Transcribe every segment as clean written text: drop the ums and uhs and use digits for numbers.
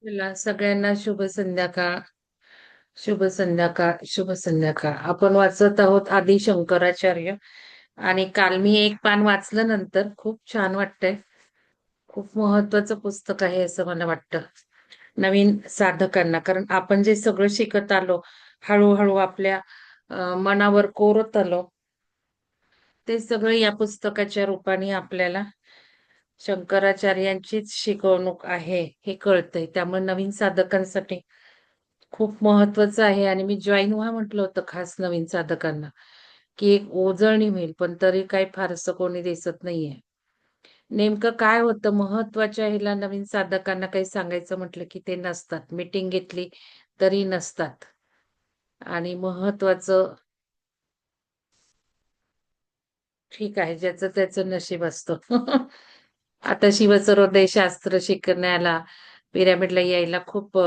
बोला, सगळ्यांना शुभ संध्याकाळ. शुभ संध्याकाळ. शुभ संध्याकाळ. आपण वाचत आहोत आदी शंकराचार्य. आणि काल मी एक पान वाचलं, नंतर खूप छान वाटतंय. खूप महत्वाचं पुस्तक आहे असं मला वाटतं नवीन साधकांना. कारण आपण जे सगळं शिकत आलो, हळूहळू आपल्या मनावर कोरत आलो, ते सगळं या पुस्तकाच्या रूपाने आपल्याला शंकराचार्यांचीच शिकवणूक आहे हे कळतंय. त्यामुळे नवीन साधकांसाठी खूप महत्वाचं आहे. आणि मी जॉईन व्हा म्हटलं होतं खास नवीन साधकांना, की एक उजळणी होईल, पण तरी काही फारसं कोणी दिसत नाहीये. नेमकं काय होतं महत्वाच्या ह्याला नवीन साधकांना काही सांगायचं म्हटलं की ते नसतात. मीटिंग घेतली तरी नसतात. आणि महत्वाचं, ठीक आहे, ज्याचं त्याचं नशीब असतं. आता शिवसर्वोदय शास्त्र शिकण्याला, पिरॅमिडला यायला खूप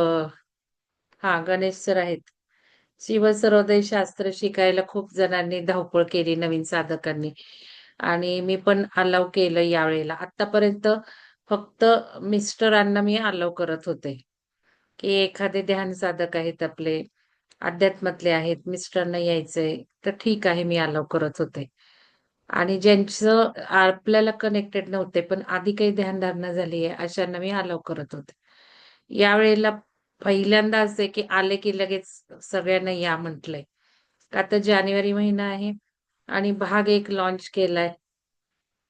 हा गणेश सर आहेत. शिवसर्वोदय शास्त्र शिकायला खूप जणांनी धावपळ केली, नवीन साधकांनी. आणि मी पण अलाव केलं यावेळेला. आतापर्यंत फक्त मिस्टरांना मी अलाव करत होते, की एखादे ध्यान साधक आहेत आपले, अध्यात्मातले आहेत, मिस्टरांना यायचंय, तर ठीक आहे, मी अलाव करत होते. आणि ज्यांचं आपल्याला कनेक्टेड नव्हते, पण आधी काही ध्यानधारणा झाली आहे, अशांना मी अलाव करत होते. यावेळेला पहिल्यांदा असे की आले की लगेच सगळ्यांना या म्हटलंय. आता जानेवारी महिना आहे आणि भाग एक लॉन्च केलाय.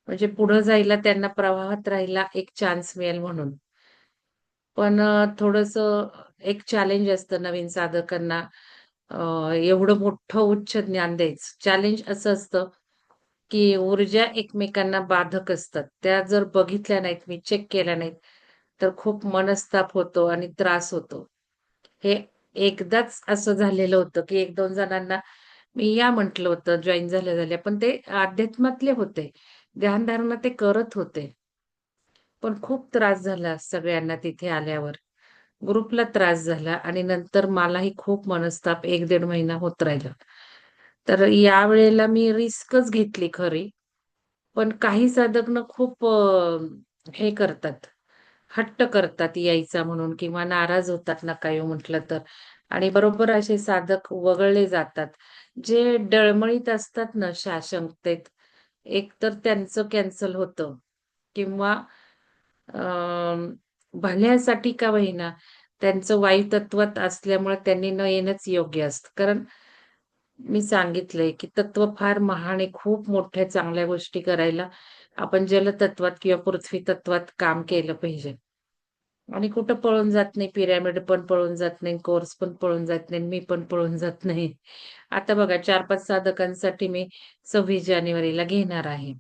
म्हणजे पुढे जायला त्यांना प्रवाहात राहायला एक चान्स मिळेल म्हणून. पण थोडंसं एक चॅलेंज असतं नवीन साधकांना. अ, एवढं मोठं उच्च ज्ञान द्यायचं. चॅलेंज असं असतं, की ऊर्जा एकमेकांना बाधक असतात. त्या जर बघितल्या नाहीत, मी चेक केल्या नाहीत, तर खूप मनस्ताप होतो आणि त्रास होतो. हे एकदाच असं झालेलं होतं, की 1-2 जणांना मी या म्हटलं होतं जॉइन झाल्या-झाल्या, पण ते अध्यात्मातले होते. ध्यानधारणा ते करत होते. पण खूप त्रास झाला सगळ्यांना तिथे आल्यावर. ग्रुपला त्रास झाला आणि नंतर मलाही खूप मनस्ताप 1-1.5 महिना होत राहिला. तर यावेळेला मी रिस्कच घेतली खरी. पण काही साधक ना खूप हे करतात, हट्ट करतात यायचा म्हणून किंवा नाराज होतात नका येऊ म्हटलं तर. आणि बरोबर असे साधक वगळले जातात. जे डळमळीत असतात ना शाशंकतेत, एकतर त्यांचं कॅन्सल होतं किंवा भल्यासाठी का होईना, त्यांचं वायुतत्वात असल्यामुळे त्यांनी न येणंच योग्य असतं. कारण मी सांगितलंय, की तत्व फार महान आहे. खूप मोठ्या चांगल्या गोष्टी करायला आपण जलतत्वात किंवा पृथ्वी तत्वात काम केलं पाहिजे. आणि कुठं पळून जात नाही. पिरॅमिड पण पळून जात नाही, कोर्स पण पळून जात नाही, मी पण पळून जात नाही. आता बघा 4-5 साधकांसाठी मी 26 जानेवारीला घेणार आहे.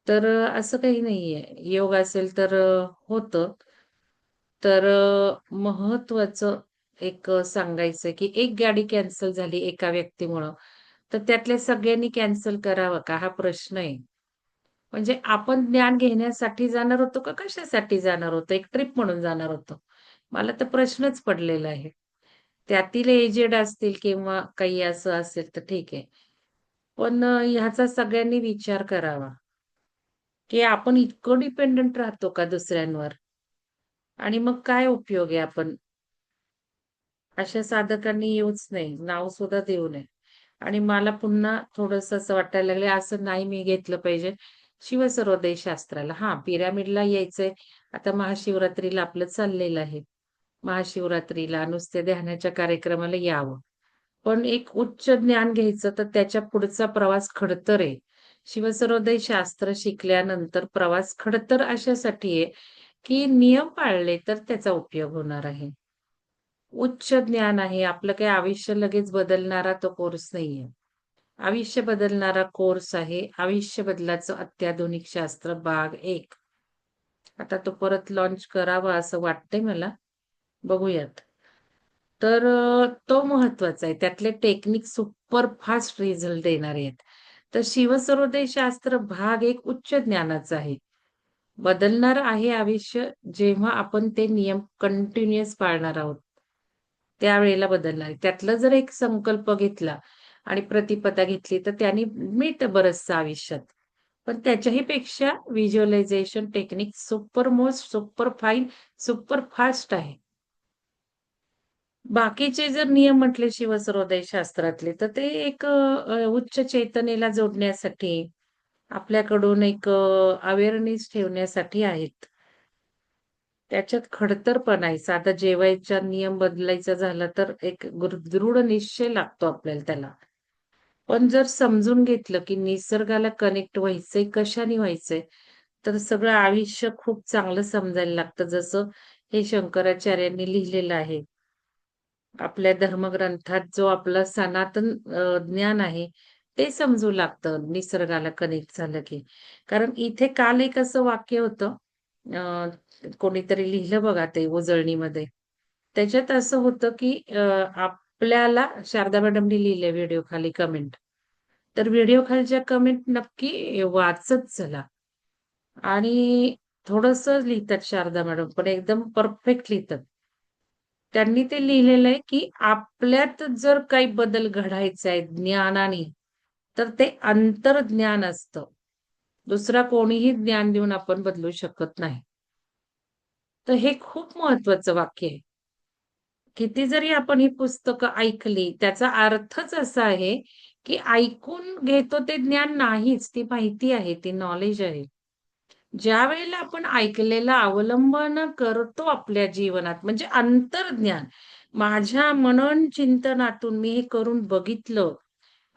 तर असं काही नाहीये. योग असेल तर होतं. तर महत्वाचं एक सांगायचं की एक गाडी कॅन्सल झाली एका व्यक्तीमुळं, तर त्यातल्या सगळ्यांनी कॅन्सल करावं का? हा प्रश्न आहे. म्हणजे आपण ज्ञान घेण्यासाठी जाणार होतो का कशासाठी जाणार होतो? एक ट्रिप म्हणून जाणार होतो. मला तर प्रश्नच पडलेला आहे. त्यातील एजेड असतील किंवा काही असं असेल तर ठीक आहे. पण ह्याचा सगळ्यांनी विचार करावा, की आपण इतकं डिपेंडंट राहतो का दुसऱ्यांवर? आणि मग काय उपयोग आहे आपण अशा साधकांनी येऊच नाही, नाव सुद्धा देऊ नये. आणि मला पुन्हा थोडंसं असं वाटायला लागलं, असं नाही मी घेतलं पाहिजे. शिवसर्वोदय शास्त्राला हां, पिरॅमिडला यायचंय. आता महाशिवरात्रीला आपलं चाललेलं आहे. महाशिवरात्रीला नुसत्या ध्यानाच्या कार्यक्रमाला यावं. पण एक उच्च ज्ञान घ्यायचं तर त्याच्या पुढचा प्रवास खडतर आहे. शिवसर्वोदय शास्त्र शिकल्यानंतर प्रवास खडतर अशासाठी आहे, की नियम पाळले तर त्याचा उपयोग होणार आहे. उच्च ज्ञान आहे. आपलं काही आयुष्य लगेच बदलणारा तो कोर्स नाहीये. आयुष्य बदलणारा कोर्स आहे. आयुष्य बदलाचं अत्याधुनिक शास्त्र भाग 1. आता तो परत लॉन्च करावा असं वाटतंय मला. बघूयात. तर तो महत्वाचा आहे. त्यातले टेक्निक सुपर फास्ट रिझल्ट देणारे आहेत. तर शिवसर्वोदय शास्त्र भाग 1 उच्च ज्ञानाचं आहे. बदलणार आहे आयुष्य जेव्हा आपण ते नियम कंटिन्युअस पाळणार आहोत. त्यावेळेला बदलणार आहे. त्यातला जर एक संकल्प घेतला आणि प्रतिपदा घेतली, तर त्याने मिळतं बरचसं आयुष्यात. पण त्याच्याही पेक्षा visualisation technique super most, super fine, super fast आहे. बाकीचे जर नियम म्हटले शिवसर्वोदय शास्त्रातले, तर ते एक उच्च चैतन्याला जोडण्यासाठी, आपल्याकडून एक अवेअरनेस ठेवण्यासाठी आहेत. त्याच्यात खडतरपणा आहे. साधा जेवायचा नियम बदलायचा झाला, तर एक दृढ निश्चय लागतो आपल्याला त्याला. पण जर समजून घेतलं, की निसर्गाला कनेक्ट व्हायचंय, कशाने व्हायचंय, तर सगळं आयुष्य खूप चांगलं समजायला लागतं. जसं हे शंकराचार्यांनी लिहिलेलं आहे. आपल्या धर्मग्रंथात जो आपलं सनातन ज्ञान आहे, ते समजू लागतं निसर्गाला कनेक्ट झालं की. कारण इथे काल एक असं वाक्य होतं, कोणीतरी लिहिलं बघा ते उजळणीमध्ये. त्याच्यात असं होतं की आपल्याला शारदा मॅडमनी लिहिलंय व्हिडिओ खाली कमेंट. तर व्हिडिओ खालच्या कमेंट नक्की वाचत चला आणि थोडंसं लिहितात शारदा मॅडम, पण एकदम परफेक्ट लिहितात. त्यांनी ते लिहिलेलं आहे, की आपल्यात जर काही बदल घडायचा आहे ज्ञानाने, तर ते अंतर्ज्ञान असतं. दुसरा कोणीही ज्ञान देऊन आपण बदलू शकत नाही. तर हे खूप महत्वाचं वाक्य आहे. किती जरी आपण ही पुस्तकं ऐकली, त्याचा अर्थच असा आहे, की ऐकून घेतो ते ज्ञान नाहीच, ती माहिती आहे, ती नॉलेज आहे. ज्यावेळेला आपण ऐकलेलं अवलंबन करतो आपल्या जीवनात, म्हणजे अंतर्ज्ञान. माझ्या मनन चिंतनातून मी हे करून बघितलं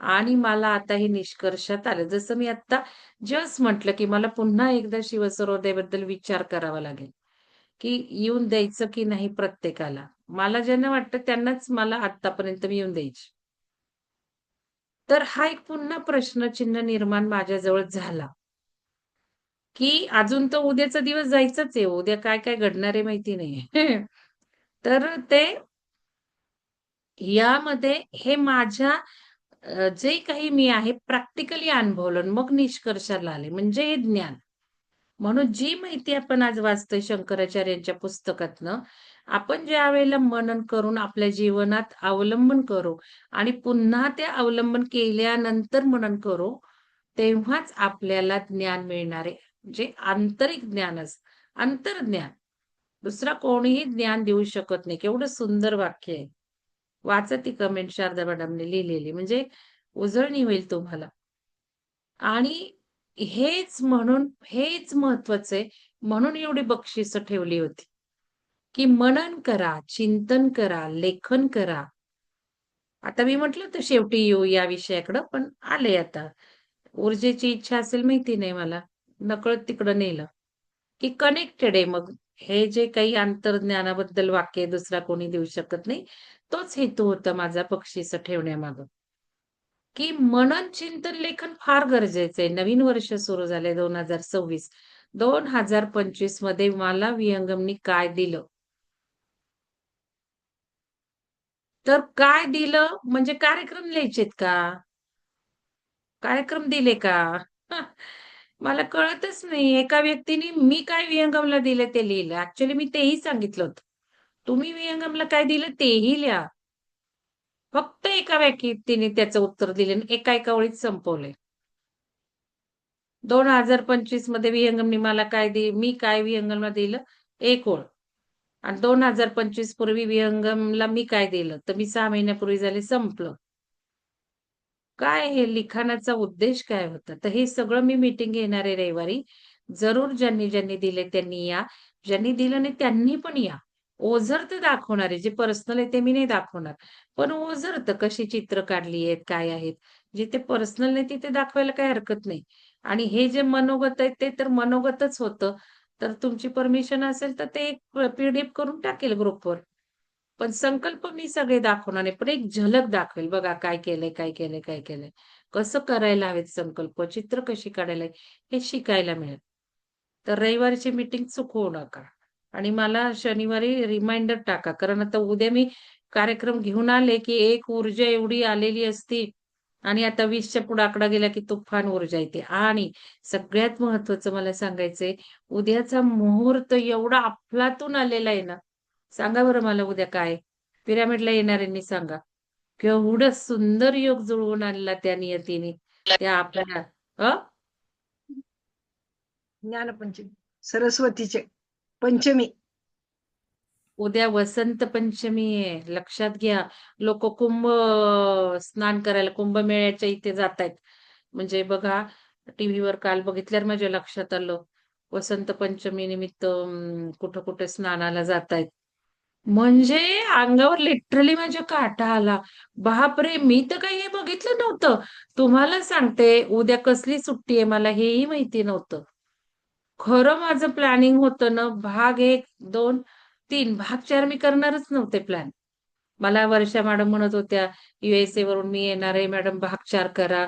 आणि मला आता हे निष्कर्षात आलं. जसं मी आता जस्ट म्हटलं, की मला पुन्हा एकदा शिवसर्वोदयबद्दल विचार करावा लागेल, की येऊन द्यायचं की नाही प्रत्येकाला. मला ज्यांना वाटतं त्यांनाच मला आत्तापर्यंत मी येऊन द्यायची. तर हा एक पुन्हा प्रश्नचिन्ह निर्माण माझ्याजवळ झाला. की अजून तर उद्याचा दिवस जायचाच आहे. उद्या काय-काय घडणार आहे माहिती नाहीये. तर ते यामध्ये हे माझ्या जे काही मी आहे प्रॅक्टिकली अनुभवलं आणि मग निष्कर्षाला आले. म्हणजे हे ज्ञान. म्हणून जी माहिती आपण आज वाचतोय शंकराचार्यांच्या पुस्तकातनं, आपण ज्यावेळेला मनन करून आपल्या जीवनात अवलंबन करू आणि पुन्हा ते अवलंबन केल्यानंतर मनन करू, तेव्हाच आपल्याला ज्ञान मिळणार आहे. जे आंतरिक ज्ञान असतं. अंतर्ज्ञान. दुसरा कोणीही ज्ञान देऊ शकत नाही. केवढं सुंदर वाक्य आहे. वाचा ती कमेंट शारदा मॅडमने लिहिलेली. म्हणजे उजळणी होईल तुम्हाला. आणि हेच महत्वाचं आहे. म्हणून एवढी बक्षिसं ठेवली होती, की मनन करा, चिंतन करा, लेखन करा. आता मी म्हटलं होतं शेवटी येऊ या विषयाकडं, पण आले आता. ऊर्जेची इच्छा असेल माहिती नाही मला. नकळत तिकडं नेलं, की कनेक्टेड आहे मग. हे जे काही अंतर्ज्ञानाबद्दल वाक्य दुसरा कोणी देऊ शकत नाही. तोच हेतू होता माझा बक्षिसं ठेवण्यामागं. की मनन, चिंतन, लेखन फार गरजेचं आहे. नवीन वर्ष सुरू झालंय 2026. 2025 मध्ये मला विहंगमनी काय दिलं? तर काय दिलं म्हणजे कार्यक्रम लिहायचेत का? कार्यक्रम दिले का? मला कळतच नाही. एका व्यक्तीने मी काय विहंगमला दिलं ते लिहिलं. ॲक्चुअली मी तेही सांगितलं होतं. तुम्ही विहंगमला काय दिलं तेही लिहा. फक्त एका व्यक्तीने त्याचं उत्तर दिलं आणि एका ओळीत संपवलंय. 2025 मध्ये विहंगमने मला काय मी काय विहंगमला दिलं? एक ओळ. आणि 2025 पूर्वी विहंगमला मी काय दिलं? तर मी 6 महिन्यापूर्वी झाले संपलं. काय हे लिखाणाचा उद्देश काय होता? तर हे सगळं मी मीटिंग घेणार आहे रविवारी. जरूर ज्यांनी दिले त्यांनी या. ज्यांनी दिलं नाही त्यांनी पण या. ओझर तर दाखवणार आहे. जे पर्सनल आहे ते मी नाही दाखवणार. पण ओझर तर कशी चित्र काढली आहेत, काय आहेत. जिथे पर्सनल नाही तिथे दाखवायला काही हरकत नाही. आणि हे जे मनोगत आहे ते तर मनोगतच होतं. तर तुमची परमिशन असेल तर ते एक पी-डी-एफ करून टाकेल ग्रुपवर. पण संकल्प मी सगळे दाखवणार नाही. पण एक झलक दाखवेल. बघा काय केलंय, काय केलंय, काय केलंय. कसं करायला हवेत संकल्प, चित्र कशी काढायला हे शिकायला मिळेल. तर रविवारची मीटिंग चुकवू नका. आणि मला शनिवारी रिमाइंडर टाका. कारण आता उद्या मी कार्यक्रम घेऊन आले, की एक ऊर्जा एवढी आलेली असती आणि आता 20च्या पुढे आकडा गेला, की तुफान ऊर्जा येते. आणि सगळ्यात महत्त्वाचं मला सांगायचंय, उद्याचा मुहूर्त एवढा अफलातून आलेला आहे ना, सांगा बरं मला उद्या काय? पिरामिडला येणाऱ्यांनी सांगा. केवढं सुंदर योग जुळवून आणला त्या नियतीने. त्या आपल्या ज्ञानपंचमी, सरस्वतीचे पंचमी. उद्या वसंत पंचमी आहे, लक्षात घ्या. लोक कुंभ स्नान करायला कुंभमेळ्याच्या इथे जातायत. म्हणजे बघा, टीव्हीवर काल बघितल्यावर माझ्या लक्षात आलं, वसंत पंचमी निमित्त कुठं कुठे स्नानाला जातायत. म्हणजे अंगावर लिटरली माझ्या काटा आला. बापरे, मी तर काही हे बघितलं नव्हतं. तुम्हाला सांगते, उद्या कसली सुट्टी आहे मला हेही माहिती नव्हतं. खरं माझं प्लॅनिंग होतं ना, भाग 1, 2, 3, भाग 4 मी करणारच नव्हते प्लॅन. मला वर्षा मॅडम म्हणत होत्या, USA वरून मी येणार आहे मॅडम, भाग 4 करा.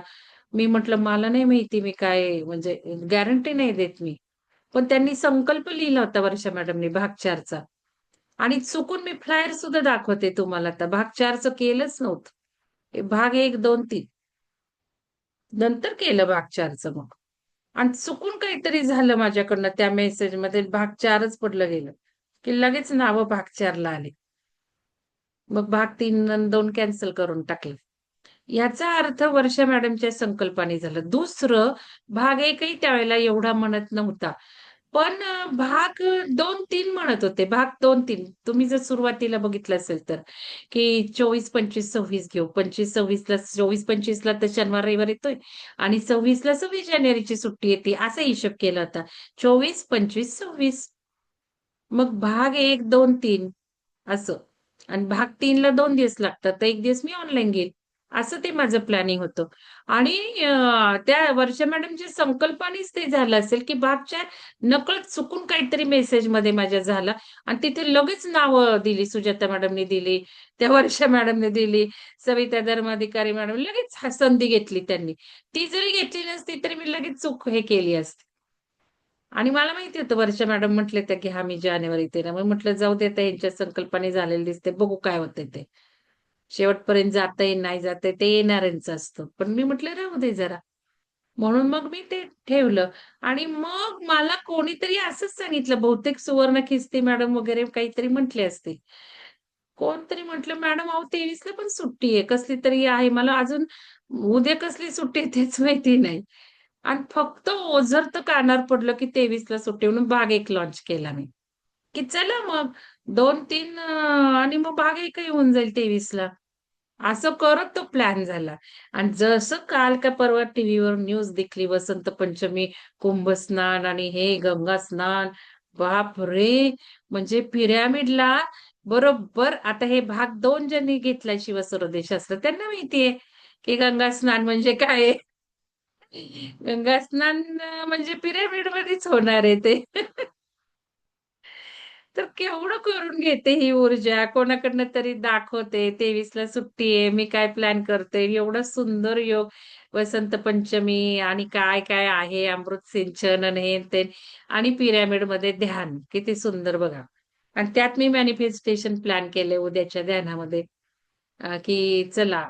मी म्हटलं मला नाही माहिती मी काय, म्हणजे गॅरंटी नाही देत मी. पण त्यांनी संकल्प लिहिला होता वर्षा मॅडमनी भाग 4चा. आणि चुकून मी फ्लायर सुद्धा दाखवते तुम्हाला आता. भाग 4चं केलंच नव्हतं. भाग 1, 2, 3 नंतर केलं भाग 4चं मग. आणि चुकून काहीतरी झालं माझ्याकडनं त्या मेसेजमध्ये, भाग 4च पडलं गेलं. की लगेच नावं भाग 4ला आली. मग भाग 3 आणि 2 कॅन्सल करून टाकले. याचा अर्थ वर्षा मॅडमच्या संकल्पाने झालं. दुसरं, भाग 1ही त्यावेळेला एवढा म्हणत नव्हता. पण भाग 2-3 म्हणत होते. भाग 2-3 तुम्ही जर सुरुवातीला बघितलं असेल तर, की 24, 25, 26 घेऊ. 25, 26ला 24-25ला तर शनिवार रविवार येतोय आणि 26ला 26 जानेवारीची सुट्टी येते असा हिशोब केला होता. 24, 25, 26 मग भाग 1, 2, 3 असं. आणि भाग 3ला 2 दिवस लागतात. तर 1 दिवस मी ऑनलाईन घेईल. असं ते माझं प्लॅनिंग होतं. आणि त्या वर्षा मॅडमच्या संकल्पानेच ते झालं असेल, की भाग 4 नकळत चुकून काहीतरी मेसेजमध्ये माझ्या झाला आणि तिथे लगेच नावं दिली. सुजाता मॅडमनी दिली, त्या वर्षा मॅडमने दिली, सविता धर्माधिकारी मॅडम लगेच संधी घेतली त्यांनी. ती जरी घेतली नसती तरी मी लगेच चूक हे केली असती. आणि मला माहिती होतं वर्षा मॅडम म्हटले त्या, की "हां, मी जानेवारीत येणार." मग म्हटलं जाऊ दे आता ह्यांच्या संकल्पाने झालेलं दिसते. बघू काय होतंय ते. शेवटपर्यंत जातंय, नाही जातंय ते येणाऱ्यांचं असतं. पण मी म्हटलं राहू दे जरा. म्हणून मग मी ते ठेवलं. आणि मग मला कोणीतरी असंच सांगितलं, बहुतेक सुवर्ण खिस्ती मॅडम वगैरे काहीतरी म्हटले असतील. कोणतरी म्हटलं, "मॅडम अहो 23ला पण सुट्टी आहे. कसली तरी आहे." मला अजून उद्या कसली सुट्टी आहे तेच माहिती नाही. आणि फक्त ओझर तर कानावर पडलं, की 23ला सुट्टी म्हणून भाग 1 लॉन्च केला मी. की चला मग 2-3 आणि मग भाग 1 ही होऊन जाईल 23ला. असं करत तो प्लॅन झाला. आणि जसं काल का परवा टीव्हीवर न्यूज दिखली वसंत पंचमी, कुंभस्नान आणि हे गंगा स्नान. बापरे! म्हणजे पिरॅमिडला बरोबर आता हे भाग 2 ज्यांनी घेतलाय शिवसरोदय त्यांना माहितीये, की गंगा स्नान म्हणजे काय आहे? गंगा स्नान म्हणजे पिरॅमिडमध्येच होणार आहे ते. तर केवढं करून घेते ही ऊर्जा, कोणाकडनं तरी दाखवते, 23ला सुट्टी आहे, मी काय प्लॅन करते, एवढा सुंदर योग, वसंत पंचमी आणि काय-काय आहे, अमृत सिंचन आणि हे ते आणि पिरॅमिडमध्ये ध्यान, किती सुंदर बघा. आणि त्यात मी मॅनिफेस्टेशन प्लॅन केले उद्याच्या ध्यानामध्ये, की चला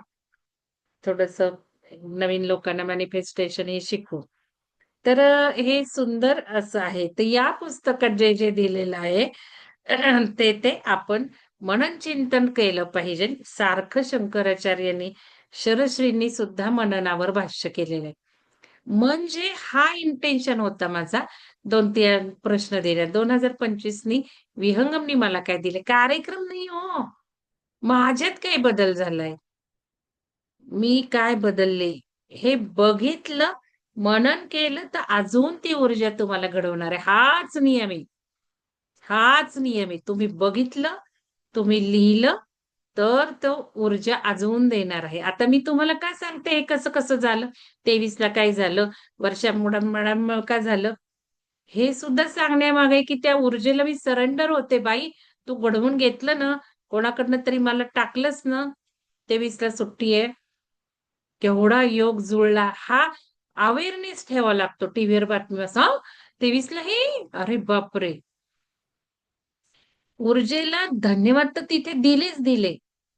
थोडंसं नवीन लोकांना मॅनिफेस्टेशन हे शिकवू. तर हे सुंदर असं आहे. तर या पुस्तकात जे दिलेलं आहे ते आपण मनन चिंतन केलं पाहिजे. सारखं शंकराचार्यांनी, शरश्रींनी सुद्धा मननावर भाष्य केलेलं आहे. म्हणजे हा इंटेन्शन होता माझा 2-3 प्रश्न दिले. 2025 नी विहंगमनी मला काय दिले? कार्यक्रम नाही हो. माझ्यात काय बदल झालाय? मी काय बदलले? हे बघितलं, मनन केलं, तर अजून ती ऊर्जा तुम्हाला घडवणार आहे. हाच नियम आहे. हाच नियम आहे. तुम्ही बघितलं, तुम्ही लिहिलं, तर तो ऊर्जा अजून देणार आहे. आता मी तुम्हाला काय सांगते हे कसं-कसं झालं? 23ला काय झालं? वर्षा मॅडम काय झालं? हे सुद्धा सांगण्यामागे की त्या ऊर्जेला मी सरेंडर होते. बाई, तू घडवून घेतलं ना, कोणाकडनं तरी मला टाकलंस ना, 23ला सुट्टी आहे. केवढा योग जुळला. हा अवेअरनेस ठेवावा लागतो टीव्हीवर बातमी असं, "हां, 23ला हे?" अरे बापरे! ऊर्जेला धन्यवाद तर तिथे दिलेच दिले.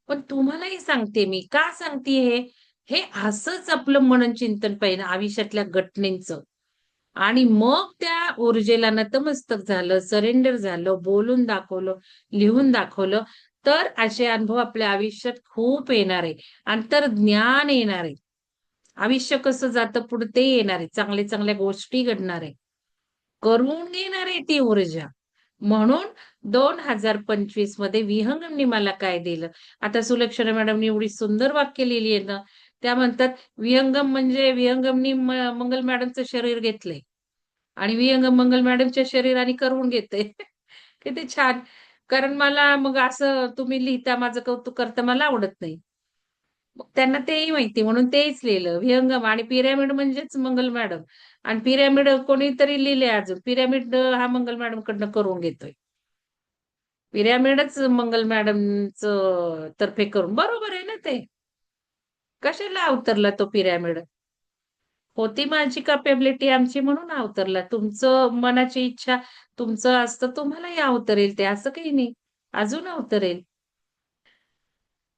पण तुम्हालाही सांगते मी, का सांगते हे? हे असंच आपलं मनन चिंतन पाहिजे आयुष्यातल्या घटनेचं. आणि मग त्या ऊर्जेला नतमस्तक झालं, सरेंडर झालं, बोलून दाखवलं, लिहून दाखवलं, तर असे अनुभव आपल्या आयुष्यात खूप येणार आहे. अंतर्ज्ञान येणार आहे. आयुष्य कसं जातं पुढे ते येणार आहे. चांगल्या-चांगल्या गोष्टी घडणार आहे. करून घेणार आहे ती ऊर्जा. म्हणून 2025 मध्ये विहंगमनी मला काय दिलं? आता सुलक्षणा मॅडमनी एवढी सुंदर वाक्य लिहिली आहे ना, त्या म्हणतात विहंगम म्हणजे विहंगमनी मंगल मॅडमचं शरीर घेतलंय आणि विहंगम मंगल मॅडमच्या शरीराने करून घेते. किती छान. कारण मला मग असं तुम्ही लिहिता, माझं कौतुक करता मला आवडत नाही. मग त्यांना तेही माहिती म्हणून तेच लिहिलं. विहंगम आणि पिरॅमिड म्हणजेच मंगल मॅडम आणि पिरॅमिड कोणीतरी लिहिले अजून. पिरॅमिड हा मंगल मॅडमकडनं करून घेतोय. पिरॅमिडच मंगल मॅडमचं तर्फे करून बरोबर आहे ना ते. कशाला अवतरला तो पिरॅमिड? होती माझी कॅपॅबिलिटी आमची म्हणून अवतरला. तुमचं मनाची इच्छा तुमचं असतं तुम्हालाही अवतरेल ते असं काही नाही. अजून अवतरेल.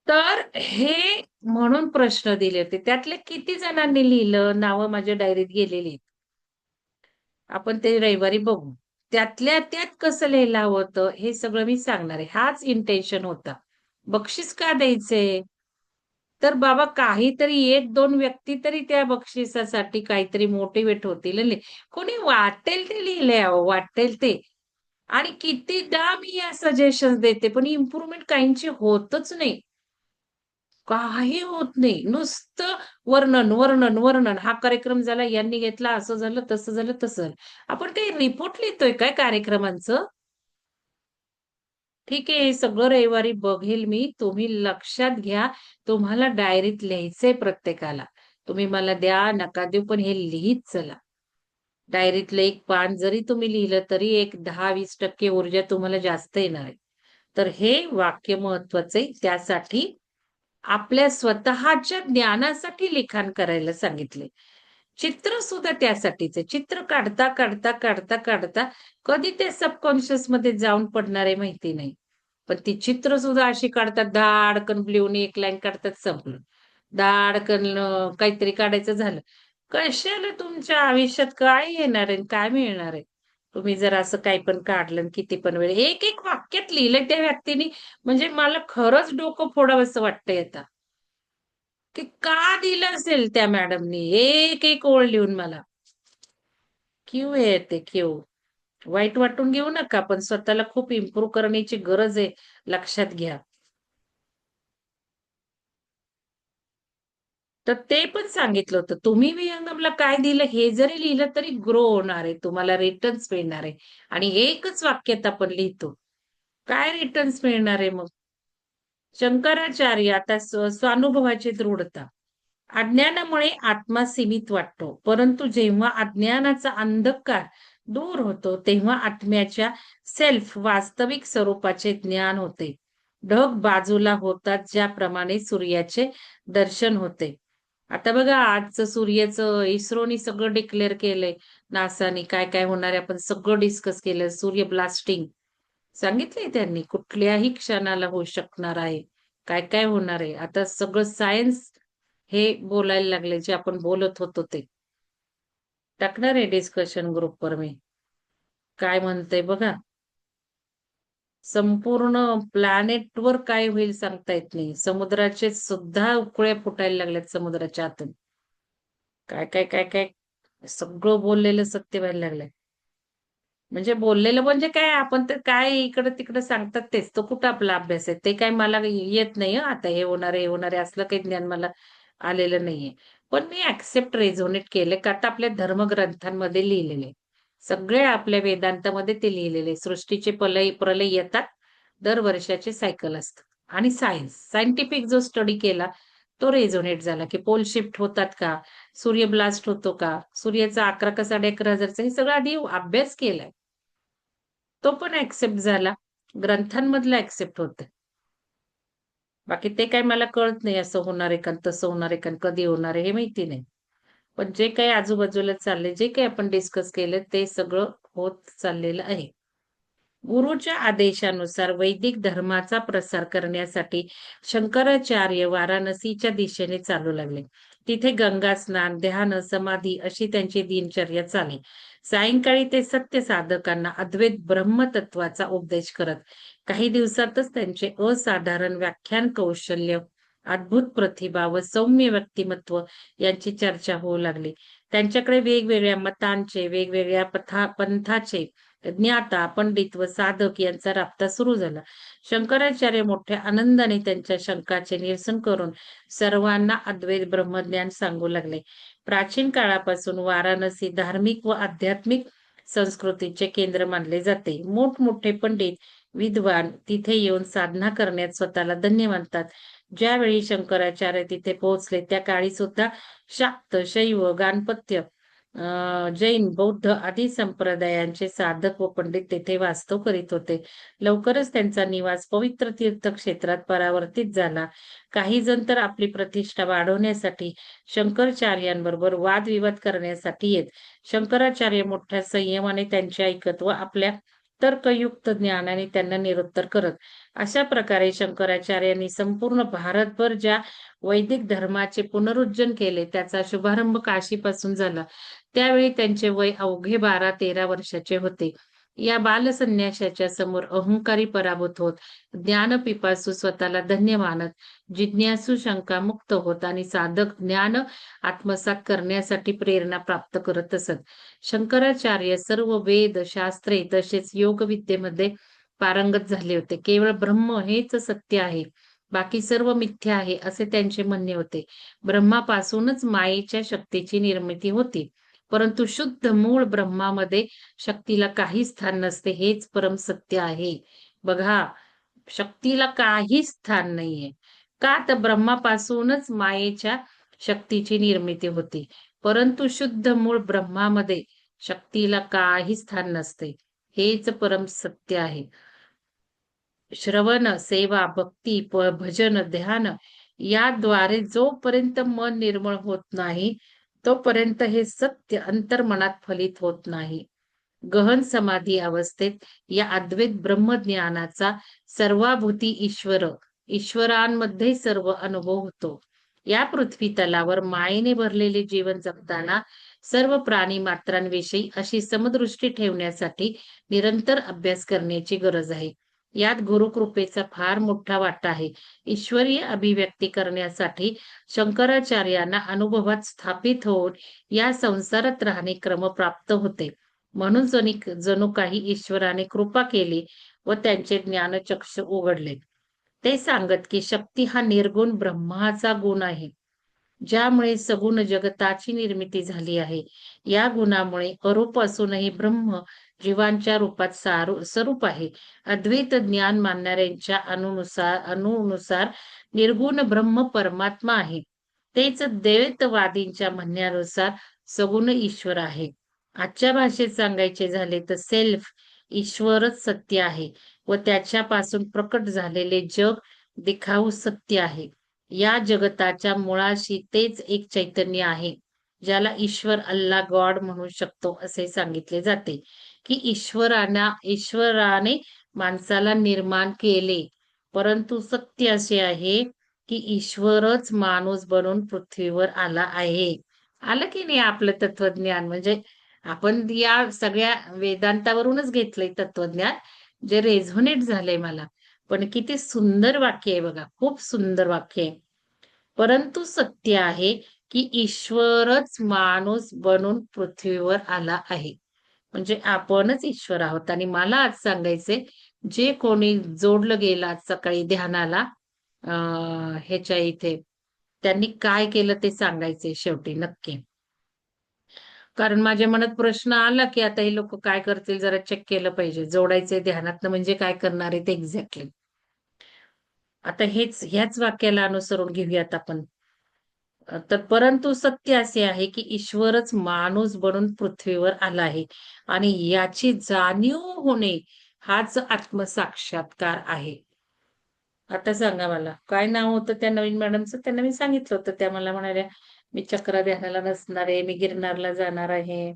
तर हे म्हणून प्रश्न दिले होते. त्यातले किती जणांनी लिहिलं, नावं माझ्या डायरीत गेलेली आहेत. आपण ते रविवारी बघू. त्यातल्या त्यात कसं लिहायला हवं होतं, हे सगळं मी सांगणार आहे. हाच इंटेन्शन होता. बक्षीस का द्यायचंय? तर बाबा काहीतरी 1-2 व्यक्ती तरी त्या बक्षिसासाठी काहीतरी मोटिव्हेट होतील आणि कोणी वाटेल ते लिहिलंय अहो, वाटेल ते. आणि कितीदा मी या सजेशन्स देते, पण इम्प्रूव्हमेंट काहींची होतच नाही. काही होत नाही. नुसतं वर्णन, वर्णन, वर्णन. हा कार्यक्रम झाला, यांनी घेतला, असं झालं, तसं झालं, तसं झालं. आपण काही रिपोर्ट लिहितोय काय कार्यक्रमांचं? ठीक आहे, हे सगळं रविवारी बघेल मी. तुम्ही लक्षात घ्या, तुम्हाला डायरीत लिहायचंय प्रत्येकाला. तुम्ही मला द्या, नका देऊ, पण हे लिहीत चला. डायरीतलं एक पान जरी तुम्ही लिहिलं, तरी एक 10-20% ऊर्जा तुम्हाला जास्त येणार आहे. तर हे वाक्य महत्वाचं आहे. त्यासाठी आपल्या स्वतःच्या ज्ञानासाठी लिखाण करायला सांगितले. चित्र सुद्धा त्यासाठीच आहे. चित्र काढता, काढता, काढता, काढता कधी ते सबकॉन्शियसमध्ये जाऊन पडणार आहे माहिती नाही. पण ती चित्र सुद्धा अशी काढतात, धाडकन ब्ल्यूने एक लाईन काढतात, संपलं. धाडकन काहीतरी काढायचं झालं. कशाला तुमच्या आयुष्यात काय येणार आहे काय मिळणार आहे? तुम्ही जर असं काही पण काढलं आणि किती पण वेळ एक-एक वाक्यात लिहिलंय त्या व्यक्तीने म्हणजे मला खरंच डोकं फोडावंसं वाटतंय आता. की का दिलं असेल त्या मॅडमनी एक-एक ओळ लिहून मला. क्यू आहे ते क्यू. वाईट वाटून घेऊ नका, पण स्वतःला खूप इम्प्रूव्ह करण्याची गरज आहे, लक्षात घ्या. तर ते पण सांगितलं होतं. तुम्ही विहंगमला काय दिलं हे जरी लिहिलं तरी ग्रो होणार आहे. तुम्हाला रिटर्न्स मिळणार आहे. आणि एकच वाक्यात आपण लिहितो. काय रिटर्न्स मिळणार आहे मग? शंकराचार्य आता स्वानुभवाची दृढता. अज्ञानामुळे आत्मा सीमित वाटतो, परंतु जेव्हा अज्ञानाचा अंधकार दूर होतो, तेव्हा आत्म्याच्या सेल्फ वास्तविक स्वरूपाचे ज्ञान होते. ढग बाजूला होतात, ज्याप्रमाणे सूर्याचे दर्शन होते. आता बघा आजचं सूर्याचं इस्रोनी सगळं डिक्लेअर केलंय. नासानी काय-काय होणार आहे आपण सगळं डिस्कस केलं. सूर्य ब्लास्टिंग सांगितलंय त्यांनी कुठल्याही क्षणाला होऊ शकणार आहे. काय-काय होणार आहे. आता सगळं सायन्स हे बोलायला लागले जे आपण बोलत होतो ते. टाकणार आहे डिस्कशन ग्रुपवर मी. काय म्हणतंय बघा. संपूर्ण प्लॅनेटवर काय होईल सांगता येत नाही. समुद्राचे सुद्धा उकळ्या फुटायला लागल्यात समुद्राच्या आतून. काय सगळं बोललेलं सत्य व्हायला लागलंय. म्हणजे बोललेलं म्हणजे काय आपण तर काय इकडं-तिकडं सांगतात तेच. तो कुठं आपला अभ्यास आहे. ते काय मला येत नाही हं आता हे होणार आहे, हे होणार आहे असलं काही ज्ञान मला आलेलं नाहीये. पण मी एक्सेप्ट रेझोनेट केले का तर आपल्या धर्मग्रंथांमध्ये लिहिलेले आहे. सगळे आपल्या वेदांतामध्ये ते लिहिलेले आहे. सृष्टीचे प्रलय येतात. दर वर्षाचे सायकल असतं. आणि सायंटिफिक जो स्टडी केला तो रेझोनेट झाला, की पोल शिफ्ट होतात का? सूर्य ब्लास्ट होतो का? सूर्याचा 11 का 11,500 हे सगळं आधी अभ्यास केलाय. तो पण एक्सेप्ट झाला. ग्रंथांमधलं एक्सेप्ट होतं. बाकी ते काही मला कळत नाही असं होणार आहे का, तसं होणार आहे का, कधी होणार आहे हे माहिती नाही. पण जे काही आजूबाजूला चाललंय, जे काही आपण डिस्कस केलं ते सगळं होत चाललेलं आहे. गुरुच्या आदेशानुसार वैदिक धर्माचा प्रसार करण्यासाठी शंकराचार्य वाराणसीच्या दिशेने चालू लागले. तिथे गंगा स्नान, ध्यान, समाधी अशी त्यांची दिनचर्या चाले. सायंकाळी ते सत्य साधकांना अद्वैत ब्रह्मतत्वाचा उपदेश करत. काही दिवसातच त्यांचे असाधारण व्याख्यान कौशल्य, अद्भुत प्रतिभा व सौम्य व्यक्तिमत्व यांची चर्चा होऊ लागली. त्यांच्याकडे वेगवेगळ्या मतांचे, वेगवेगळ्या पंथाचे ज्ञाता, पंडित व साधक यांचा राबता सुरू झाला. शंकराचार्य मोठ्या आनंदाने त्यांच्या शंकाचे निरसन करून सर्वांना अद्वैत ब्रह्मज्ञान सांगू लागले. प्राचीन काळापासून वाराणसी धार्मिक व आध्यात्मिक संस्कृतीचे केंद्र मानले जाते. मोठमोठे पंडित, विद्वान तिथे येऊन साधना करण्यात स्वतःला धन्य मानतात. ज्यावेळी शंकराचार्य तिथे पोहोचले त्या काळी सुद्धा शाक्त, शैव, गाणपत्य, जैन, बौद्ध आदी संप्रदायांचे साधक व पंडित तेथे वास्तव करीत होते. लवकरच त्यांचा निवास पवित्र तीर्थक्षेत्रात परावर्तित झाला. काही जण तर आपली प्रतिष्ठा वाढवण्यासाठी शंकराचार्यांबरोबर वादविवाद करण्यासाठी येत. शंकराचार्य मोठ्या संयमाने त्यांचे ऐकत व आपल्या तर्कयुक्त ज्ञानाने त्यांना निरुत्तर करत. अशा प्रकारे शंकराचार्यांनी संपूर्ण भारतभर ज्या वैदिक धर्माचे पुनरुज्जीवन केले त्याचा शुभारंभ काशीपासून झाला. त्यावेळी त्यांचे वय अवघे 12-13 वर्षाचे होते. या बालसन्याशाच्या समोर अहंकारी पराभूत होत, ज्ञानपिपासू स्वतःला धन्य मानत, जिज्ञासू शंकामुक्त होत आणि साधक ज्ञान आत्मसात करण्यासाठी प्रेरणा प्राप्त करत असत. शंकराचार्य सर्व वेद, शास्त्रे तसेच योगविद्येमध्ये पारंगत झाले होते. केवळ ब्रह्म हेच सत्य आहे, बाकी सर्व मिथ्या आहे असे त्यांचे म्हणणे होते. ब्रह्मापासूनच मायेच्या शक्तीची निर्मिती होती, परंतु शुद्ध मूळ ब्रह्मामध्ये शक्तीला काही स्थान नसते हेच परम सत्य आहे. बघा, शक्तीला काही स्थान नाहीये. का? तर ब्रह्मापासूनच मायेच्या शक्तीची निर्मिती होती, परंतु शुद्ध मूळ ब्रह्मामध्ये शक्तीला काही स्थान नसते. हेच परम सत्य आहे. श्रवण, सेवा, भक्ती, भजन, ध्यान याद्वारे जोपर्यंत मन निर्मळ होत नाही, तोपर्यंत हे सत्य अंतर्मनात फलित होत नाही. गहन समाधी अवस्थेत या अद्वैत ब्रह्मज्ञानाचा सर्वाभूती ईश्वरांमध्ये सर्व अनुभव होतो. या पृथ्वी तलावर मायेने भरलेले जीवन जगताना सर्व प्राणी मात्रांविषयी अशी समदृष्टी ठेवण्यासाठी निरंतर अभ्यास करण्याची गरज आहे. यात गुरुकृपेचा फार मोठा वाटा आहे. ईश्वरीय अभिव्यक्ती करण्यासाठी शंकराचार्यांना अनुभवात स्थापित होऊन या संसारात राहणे क्रमप्राप्त होते. म्हणून जणू काही ईश्वराने कृपा केली व त्यांचे ज्ञानचक्षु उघडले. ते सांगत की शक्ती हा निर्गुण ब्रह्माचा गुण आहे, ज्यामुळे सगुण जगताची निर्मिती झाली आहे. या गुणामुळे अरूप असूनही ब्रह्म जीवांच्या रूपात स्वरूप आहे. अद्वैत ज्ञान मानणाऱ्यांच्या अनुनुसार निर्गुण ब्रह्म परमात्मा आहे. तेच द्वैतवादींच्या म्हणण्यानुसार सगुण ईश्वर आहे. आजच्या भाषेत सांगायचे झाले तर सेल्फ ईश्वरच सत्य आहे व त्याच्यापासून प्रकट झालेले जग दिखाऊ सत्य आहे. या जगताच्या मुळाशी तेच एक चैतन्य आहे, ज्याला ईश्वर, अल्ला, गॉड म्हणू शकतो असे सांगितले जाते. की ईश्वराने माणसाला निर्माण केले, परंतु सत्य असे आहे की ईश्वरच माणूस बनून पृथ्वीवर आला आहे. आलं की नाही आपलं तत्वज्ञान? म्हणजे आपण या सगळ्या वेदांतावरूनच घेतलंय तत्वज्ञान, जे रेझोनेट झालंय मला. पण किती सुंदर वाक्य आहे बघा, खूप सुंदर वाक्य आहे. परंतु सत्य आहे की ईश्वरच माणूस बनून पृथ्वीवर आला आहे. म्हणजे आपणच ईश्वर आहोत. आणि मला आज सांगायचे, जे कोणी जोडलं गेलं आज सकाळी ध्यानाला ह्याच्या इथे, त्यांनी काय केलं ते सांगायचे शेवटी नक्की. कारण माझ्या मनात प्रश्न आला की आता हे लोक काय करतील, जरा चेक केलं पाहिजे. जोडायचे ध्यानात म्हणजे काय करणार आहेत एक्झॅक्टली. आता ह्याच वाक्याला अनुसरून घेऊयात आपण. तर परंतु सत्य असे आहे की ईश्वरच माणूस बनून पृथ्वीवर आला आहे आणि याची जाणीव होणे हाच आत्मसाक्षात्कार आहे. आता सांगा मला, काय नाव होतं त्या नवीन मॅडमचं? त्यांना मी सांगितलं होतं, त्या मला म्हणाल्या मी चक्र ध्यानाला नसणार आहे, मी गिरनारला जाणार आहे.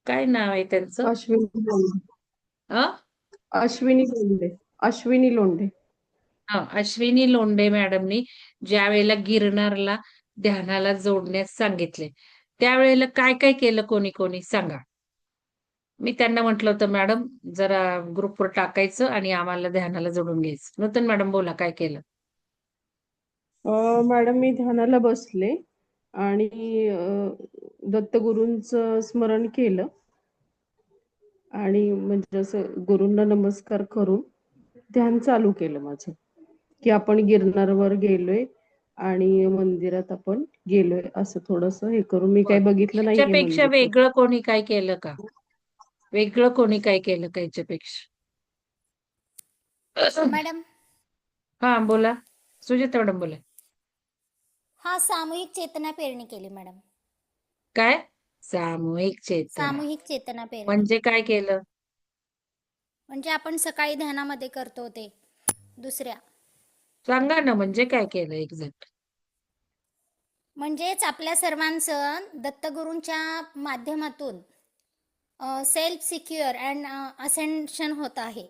काय नाव आहे त्यांचं? अश्विनी लोंढे. अ अश्विनी लोंढे. अश्विनी लोंढे. हा, अश्विनी लोंढे मॅडमनी ज्या वेळेला गिरनारला ध्यानाला जोडण्यास सांगितले, त्यावेळेला काय काय केलं कोणी कोणी सांगा. मी त्यांना म्हटलं होतं मॅडम जरा ग्रुपवर टाकायचं आणि आम्हाला ध्यानाला जोडून घ्यायचं. नूतन मॅडम बोला, काय केलं? मॅडम मी ध्यानाला बसले आणि दत्तगुरूंचं स्मरण केलं आणि म्हणजे असं गुरूंना नमस्कार करून ध्यान चालू केलं माझं, की आपण गिरनारवर गेलोय आणि मंदिरात आपण गेलोय, असं थोडस हे करून. मी काही बरं. बघितलं नाहीये याच्यापेक्षा मंदिर तसं. वेगळं कोणी काय केलं का? वेगळं कोणी काय केलं का याच्यापेक्षा? मॅडम, हा बोला. सुजाता मॅडम बोला. हा सामूहिक चेतना पेरणी केली मॅडम. काय? सामूहिक चेतना. सामूहिक चेतना पेरणी म्हणजे काय केलं? म्हणजे आपण सकाळी ध्यानामध्ये करतो ते दुसऱ्या, सांगा ना, म्हणजे काय केलं एक्झॅक्ट? म्हणजेच आपल्या सर्वांचं दत्तगुरूंच्या माध्यमातून सेल्फ सिक्युअर अँड असेन्शन होत आहे.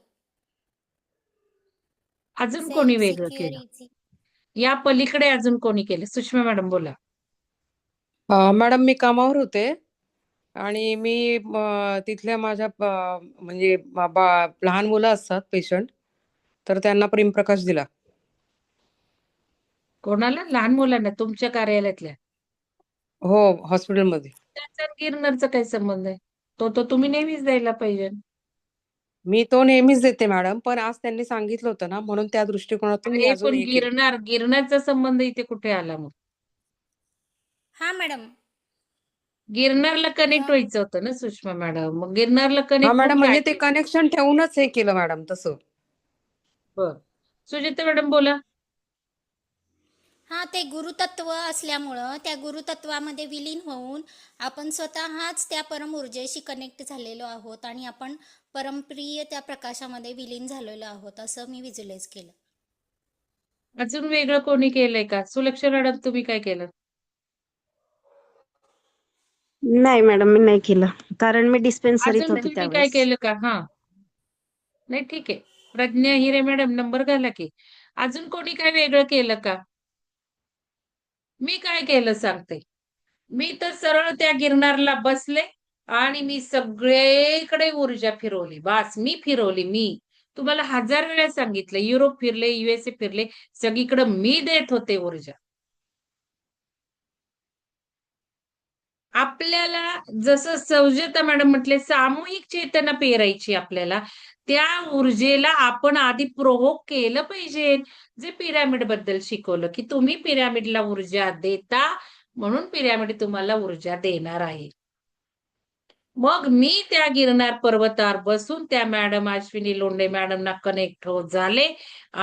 अजून कोणी सेल्फ वेगळं सिक्युअर केलं? इझी. या पलीकडे अजून कोणी केलं? सुषमा मॅडम बोला. मॅडम, मी कामावर होते आणि मी तिथल्या माझ्या म्हणजे लहान मुलं असतात पेशंट, तर त्यांना प्रेमप्रकाश दिला. कोणाला? लहान मुलांना? तुमच्या कार्यालयातल्या? हो, हॉस्पिटलमध्ये. त्याचा गिरनरचा काही संबंध आहे? तो तो तुम्ही नेहमीच द्यायला पाहिजे. मी तो नेहमीच देते मॅडम, पण आज त्यांनी सांगितलं होतं ना, म्हणून त्या दृष्टिकोनातून मी अरे अजून पण हे केलं. गिरणारचा संबंध इथे कुठे आला मग? हा मॅडम. गिरनारला कनेक्ट अ, व्हायचं होतं ना सुषमा मॅडम. मग गिरनारला हा कनेक्ट मॅडम, कुठे म्हणजे ते आहे? कनेक्शन ठेवूनच हे केलं मॅडम तसं. बर. सुजिता मॅडम बोला. हा, ते गुरुतत्व असल्यामुळं त्या गुरुतत्वामध्ये विलीन होऊन आपण स्वतःच त्या परम ऊर्जेशी कनेक्ट झालेलो आहोत आणि आपण परमप्रिय त्या प्रकाशामध्ये विलीन झालेलो आहोत, असं मी व्हिज्युअलाइज केलं. अजून वेगळं कोणी केलंय का? सुलक्षा मॅडम तुम्ही काय केलं? नाही मॅडम, मी नाही केलं, कारण मी डिस्पेन्सरीत अजून होते तुम्ही काय त्यावेळेस. केलं का? हा, नाही ठीक आहे. प्रज्ञा हिरे मॅडम नंबर घाला की. अजून कोणी काय वेगळं केलं का? मी काय केलं सांगते. मी तर सरळ त्या गिरनारला बसले आणि मी सगळीकडे ऊर्जा फिरवली. बास, मी फिरवली मी. तुम्हाला 1000 वेळा सांगितलं. युरोप फिरले, USA फिरले, सगळीकडे मी देत होते ऊर्जा. आपल्याला जसं सौजता मॅडम म्हटले, सामूहिक चेतना पेरायची आपल्याला. त्या ऊर्जेला आपण आधी प्रोव्होक केलं पाहिजे. जे पिरॅमिड बद्दल शिकवलं, की तुम्ही पिरॅमिडला ऊर्जा देता, म्हणून पिरॅमिड तुम्हाला ऊर्जा देणार आहे. मग मी त्या गिरनार पर्वतावर बसून त्या मॅडम अश्विनी लोंढे मॅडमना कनेक्ट होत झाले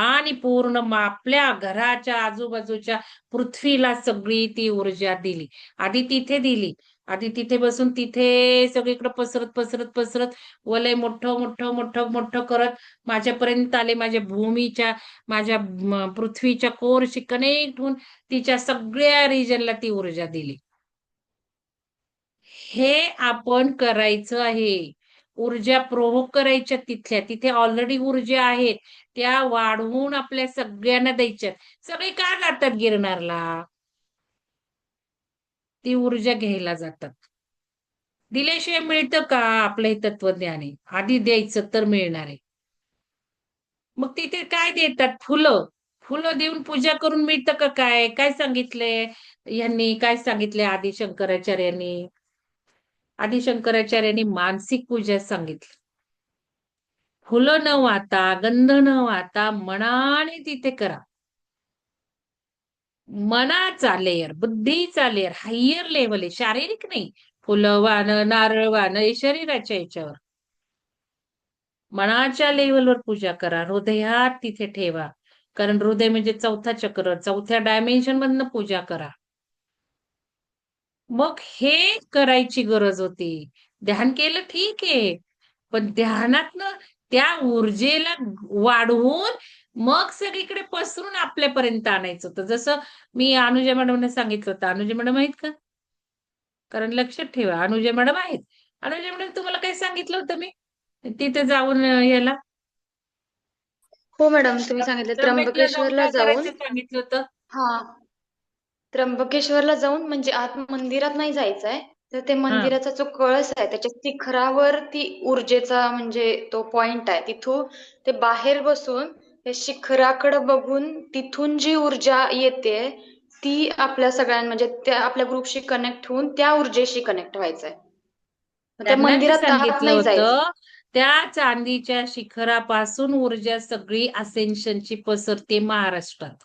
आणि पूर्ण आपल्या घराच्या आजूबाजूच्या पृथ्वीला सगळी ती ऊर्जा दिली. आधी तिथे दिली. आधी तिथे बसून तिथे सगळीकडे पसरत पसरत पसरत वलय मोठं मोठं मोठं मोठं करत माझ्यापर्यंत आले. माझ्या भूमीच्या, माझ्या पृथ्वीच्या कोरशी कनेक्ट होऊन तिच्या सगळ्या रिजनला ती ऊर्जा दिली. हे आपण करायचं आहे. ऊर्जा प्रोव्होक करायच्या तिथल्या तिथे ऑलरेडी ऊर्जा आहेत, त्या वाढवून आपल्या सगळ्यांना द्यायच्या. सगळे का जातात गिरनारला? ती ऊर्जा घ्यायला जातात. दिल्याशिवाय मिळतं का आपलं हे तत्वज्ञान आहे? आधी द्यायचं तर मिळणार आहे. मग तिथे काय देतात? फुलं. फुलं देऊन पूजा करून मिळतं का काय? काय सांगितलंय यांनी? काय सांगितलंय आदी शंकराचार्यांनी? आदी शंकराचार्यांनी मानसिक पूजा सांगितली. फुलं न वाहता, गंध न वाहता मनाने तिथे करा. मनाचा लेयर, बुद्धीचा लेयर, हायर लेवल आहे, शारीरिक नाही. फुलं वाहणं, नारळ वाहणं हे शरीराच्या याच्यावर. मनाच्या लेवलवर पूजा करा. हृदयात तिथे ठेवा. कारण हृदय म्हणजे चौथा चक्र, चौथ्या डायमेन्शन मधनं पूजा करा. मग हे करायची गरज होती. ध्यान केलं ठीक आहे, पण ध्यानातनं त्या ऊर्जेला वाढवून मग सगळीकडे पसरून आपल्यापर्यंत आणायचं होतं. जसं मी अनुजा मॅडमने सांगितलं होतं. अनुजा मॅडम आहेत का? कारण लक्षात ठेवा, अनुजा मॅडम आहेत. अनुजा मॅडम तुम्हाला काय सांगितलं होतं मी? तिथे जाऊन याला हो मॅडम, तुम्ही सांगितलं त्र्यंबकला जाऊन त्र्यंबकेश्वरला काय जाऊन. करायचं सांगितलं होतं? हा, त्र्यंबकेश्वरला जाऊन म्हणजे आत मंदिरात नाही जायचंय, तर ते हा. मंदिराचा जो कळस आहे त्याच्या शिखरावर ती ऊर्जेचा म्हणजे तो पॉइंट आहे, तिथून ते बाहेर बसून त्या शिखराकडे बघून तिथून जी ऊर्जा येते ती आपल्या सगळ्यां म्हणजे त्या आपल्या ग्रुपशी कनेक्ट होऊन त्या ऊर्जेशी कनेक्ट व्हायचंय. मग त्या त्यांना मी मंदिरात आत सांगितलं नाही जायचं. होतं, त्या चांदीच्या शिखरापासून ऊर्जा सगळी असेन्शनची पसरते महाराष्ट्रात.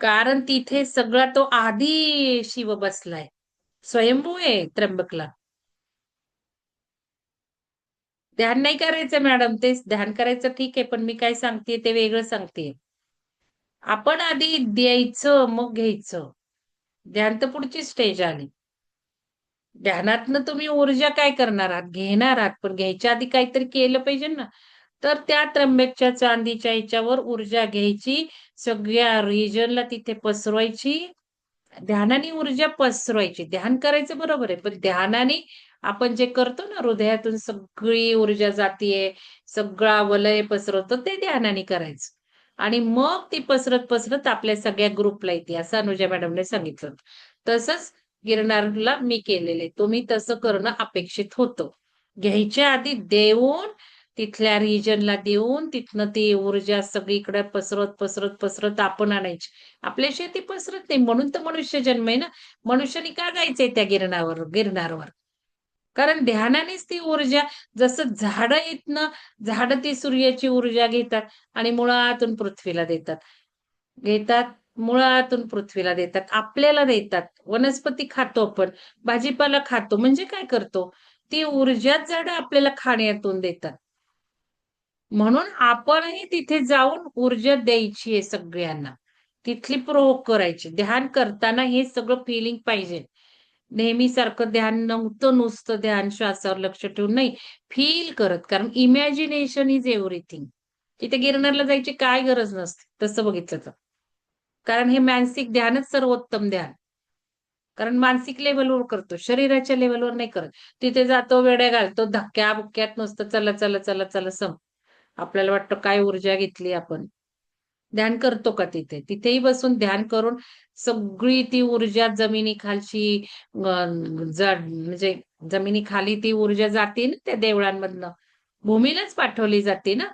कारण तिथे सगळा तो आधी शिव बसलाय. स्वयंभू आहे त्र्यंबकला. ध्यान नाही करायचं मॅडम, ते ध्यान करायचं ठीक आहे, पण मी काय सांगतेय ते वेगळं सांगतेय. आपण आधी द्यायचं मग घ्यायचं. ध्यान तर पुढची स्टेज आली. ध्यानातनं तुम्ही ऊर्जा काय करणार आहात? घेणार आहात, पण घ्यायच्या आधी काहीतरी केलं पाहिजे ना. तर त्या त्र्यंबकच्या चांदीच्या ह्याच्यावर ऊर्जा घ्यायची, सगळ्या रिजनला तिथे पसरवायची. ध्यानाने ऊर्जा पसरवायची. ध्यान करायचं बरोबर आहे, पण ध्यानाने आपण जे करतो ना, हृदयातून सगळी ऊर्जा जातीये, सगळा वलय पसरवतो, ते ध्यानाने करायचं. आणि मग ती पसरत पसरत आपल्या सगळ्या ग्रुपला येते, असं अनुजा मॅडमने सांगितलं होतं. तसंच गिरनारला मी केलेलं तुम्ही तसं करणं अपेक्षित होतं. घ्यायच्या आधी देऊन, तिथल्या रिजनला देऊन, तिथनं ती ऊर्जा सगळीकडे पसरत पसरत पसरत आपण आणायची. आपल्याशिवाय ती पसरत नाही, म्हणून तर मनुष्य जन्म आहे ना. मनुष्याने का जायचंय त्या गिरणारवर? कारण ध्यानानेच ती ऊर्जा, जसं झाडं झाडं ती सूर्याची ऊर्जा घेतात आणि मुळातून पृथ्वीला घेतात, मुळातून पृथ्वीला देतात, आपल्याला देतात. वनस्पती खातो आपण, भाजीपाला खातो, म्हणजे काय करतो? ती ऊर्जाच झाडं आपल्याला खाण्यातून देतात. म्हणून आपणही तिथे जाऊन ऊर्जा द्यायची आहे सगळ्यांना. तिथली प्रोव्होक करायची. ध्यान करताना हे सगळं फिलिंग पाहिजे. नेहमीसारखं ध्यान नव्हतं, नुसतं ध्यान श्वासावर लक्ष ठेवून नाही, फील करत. कारण इमॅजिनेशन इज एव्हरीथिंग. तिथे गिरनारला जायची काय गरज नसते तसं बघितलं तर. कारण हे मानसिक ध्यानच सर्वोत्तम ध्यान. कारण मानसिक लेव्हलवर करतो, शरीराच्या लेव्हलवर नाही करत. तिथे जातो, वेड्या घालतो, धक्क्या बुक्क्यात नुसतं चला चला चला चला आपल्याला वाटतं काय ऊर्जा घेतली आपण. ध्यान करतो का तिथे? तिथेही बसून ध्यान करून सगळी ती ऊर्जा जमिनीखालची म्हणजे जमिनीखाली ती ऊर्जा जाते ना त्या देवळांमधनं, भूमीलाच पाठवली जाते ना.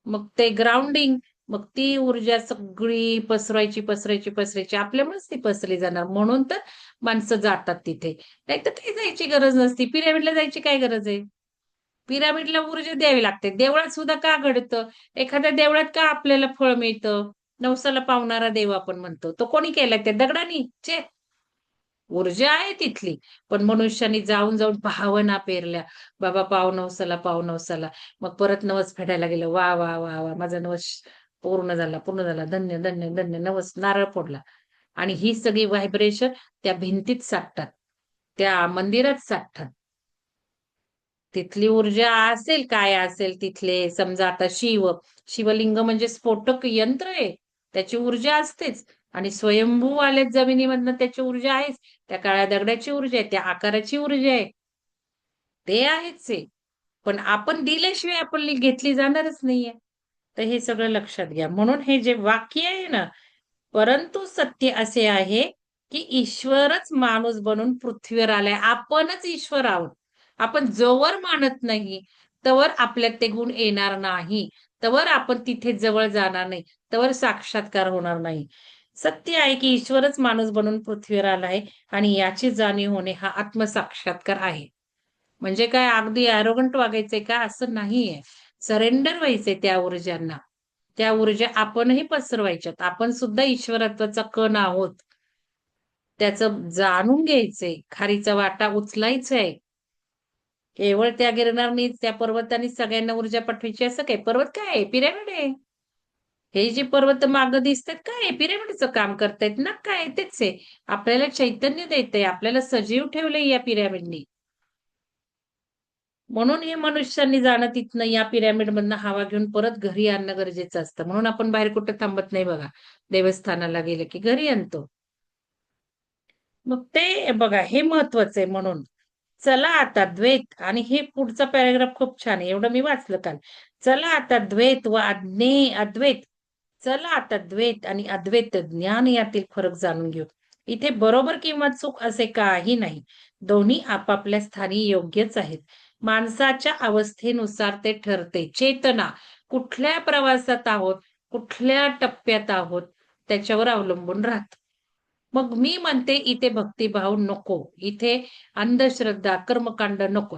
मग ते ग्राउंडिंग, मग ती ऊर्जा सगळी पसरवायची पसरायची पसरायची, आपल्यामुळेच ती पसरली जाणार. म्हणून तर माणसं जातात तिथे. नाहीतर काही जायची गरज नसती. पिरॅमिडला जायची काय गरज आहे? पिरामिडला ऊर्जा द्यावी लागते. देवळात सुद्धा का घडतं? एखाद्या देवळात का आपल्याला फळ मिळतं? नवसाला पावणारा देव आपण म्हणतो. तो कोणी केलाय? त्या दगडानी? छे! ऊर्जा आहे तिथली. पण मनुष्याने जाऊन जाऊन भावना पेरल्या. बाबा पाव नवसाला, पाव नवसाला. मग परत नवस फेडायला गेलं. वा वा वा वा, माझा नवस पूर्ण झाला, पूर्ण झाला. धन्य धन्य धन्य. नवस नारळ फोडला. आणि ही सगळी व्हायब्रेशन त्या भिंतीत साठतात, त्या मंदिरात साठतात. तिथली ऊर्जा असेल, काय असेल तिथले, समजा आता शिवलिंग म्हणजे स्फोटक यंत्र आहे, त्याची ऊर्जा असतेच. आणि स्वयंभू आलेत जमिनीमधनं, त्याची ऊर्जा आहेच. त्या काळ्या दगडाची ऊर्जा आहे, त्या आकाराची ऊर्जा आहे, ते आहेच आहे. पण आपण दिल्याशिवाय आपण घेतली जाणारच नाहीये. तर हे सगळं लक्षात घ्या. म्हणून हे जे वाक्य आहे ना, परंतु सत्य असे आहे की ईश्वरच माणूस बनून पृथ्वीवर आलाय. आपणच ईश्वर आहोत. आपण जोवर मानत नाही, तवर आपल्यात ते गुण येणार नाही. तवर आपण तिथे जवळ जाणार नाही. तवर साक्षात्कार होणार नाही. सत्य आहे की ईश्वरच माणूस बनून पृथ्वीवर आला आहे आणि याची जाणीव होणे हा आत्मसाक्षात्कार आहे. म्हणजे काय अगदी ॲरोगंट वागायचंय का? असं नाहीये. सरेंडर व्हायचंय त्या ऊर्जांना. त्या ऊर्जा आपणही पसरवायच्यात. आपण सुद्धा ईश्वरत्वाचा कण आहोत. त्याचं जाणून घ्यायचंय. खारीचा वाटा उचलायचाय. केवळ त्या गिरणारनी, त्या पर्वतांनी सगळ्यांना ऊर्जा पाठवायची असं काय? पर्वत काय आहे? पिरॅमिड आहे. हे जे पर्वत मागं दिसतात काय आहे? पिरॅमिडचं काम करतायत ना, काय तेच आहे. आपल्याला चैतन्य देतंय, आपल्याला सजीव ठेवलंय या पिरॅमिडनी. म्हणून हे मनुष्यांनी जाणं तिथनं, या पिरॅमिडमधनं हवा घेऊन परत घरी आणणं गरजेचं असतं. म्हणून आपण बाहेर कुठे थांबत नाही बघा. देवस्थानाला गेलं की घरी आणतो. मग ते बघा, हे महत्वाचं आहे. म्हणून चला आता द्वैत, आणि हे पुढचा पॅराग्राफ खूप छान आहे. एवढं मी वाचलं काल. चला आता द्वैत व अद्वैत. चला आता द्वैत आणि अद्वैत ज्ञान यातील फरक जाणून घेऊ. इथे बरोबर किंवा चूक असे काही नाही. दोन्ही आपापल्या स्थानी योग्यच आहेत. माणसाच्या अवस्थेनुसार ते ठरते. चेतना, कुठल्या प्रवासात आहोत, कुठल्या टप्प्यात आहोत, त्याच्यावर अवलंबून राहतं. मग मी म्हणते इथे भक्तिभाव नको, इथे अंधश्रद्धा, कर्मकांड नको.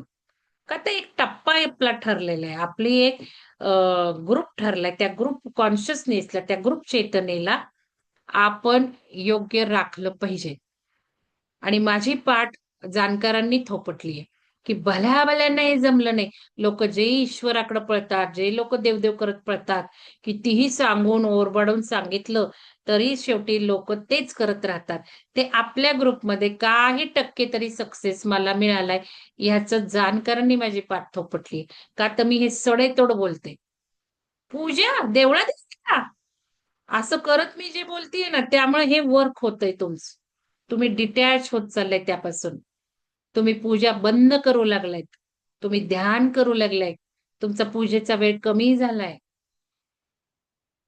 का तर एक टप्पा आपला ठरलेला आहे. आपली एक ग्रुप ठरलाय. त्या ग्रुप कॉन्शियसनेसला, त्या ग्रुप चेतनेला आपण योग्य राखलं पाहिजे. आणि माझी पाठ जाणकारांनी थोपटली आहे, की भल्या-भल्यांना हे जमलं नाही. लोक जे ईश्वराकडे पळतात, जे लोक देवदेव करत पळतात, कितीही सांगून ओरबाडून सांगितलं, तरी शेवटी लोक तेच करत राहतात. ते आपल्या ग्रुपमध्ये काही टक्के तरी सक्सेस मला मिळालाय, ह्याचं जाणकारांनी माझी पाठ थोपटली. का तर मी हे सडेतोड बोलते. पूजा देवळात असते का? असं करत मी जे बोलतेय ना, त्यामुळे हे वर्क होतंय तुमचं. तुम्ही डिटॅच होत चाललाय त्यापासून. तुम्ही पूजा बंद करू लागलायत. तुम्ही ध्यान करू लागलाय. तुमचा पूजेचा वेळ कमी झालाय.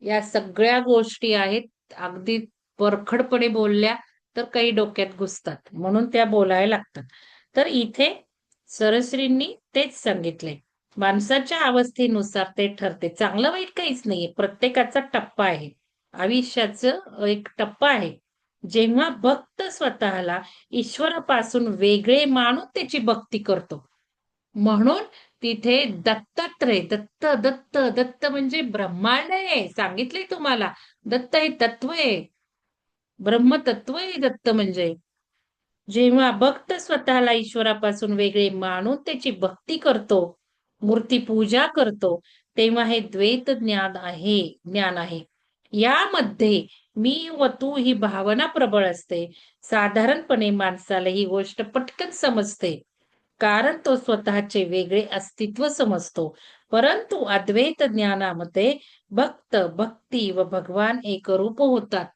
या सगळ्या गोष्टी आहेत. अगदी परखडपणे बोलल्या तर काही डोक्यात घुसतात. म्हणून त्या बोलायला लागतात. तर इथे सरश्रींनी तेच सांगितलंय. माणसाच्या अवस्थेनुसार ते ठरते. चांगलं वाईट काहीच नाहीये. प्रत्येकाचा टप्पा आहे. आयुष्याचं एक टप्पा आहे. जेव्हा भक्त स्वतःला ईश्वरापासून वेगळे मानून त्याची भक्ती करतो. म्हणून तिथे दत्तात्रय, दत्त दत्त दत्त म्हणजे ब्रह्मांड आहे. सांगितलंय तुम्हाला. दत्त हे तत्व आहे. ब्रह्मतत्व आहे दत्त म्हणजे. जेव्हा भक्त स्वतःला ईश्वरापासून वेगळे मानून त्याची भक्ती करतो, मूर्ती पूजा करतो, तेव्हा हे द्वैत ज्ञान आहे. यामध्ये मी व तू ही भावना प्रबळ असते. साधारणपणे माणसाला ही गोष्ट पटकन समजते, कारण तो स्वतःचे वेगळे अस्तित्व समजतो. परंतु अद्वैत ज्ञानामध्ये भक्त, भक्ती व भगवान एकरूप होतात.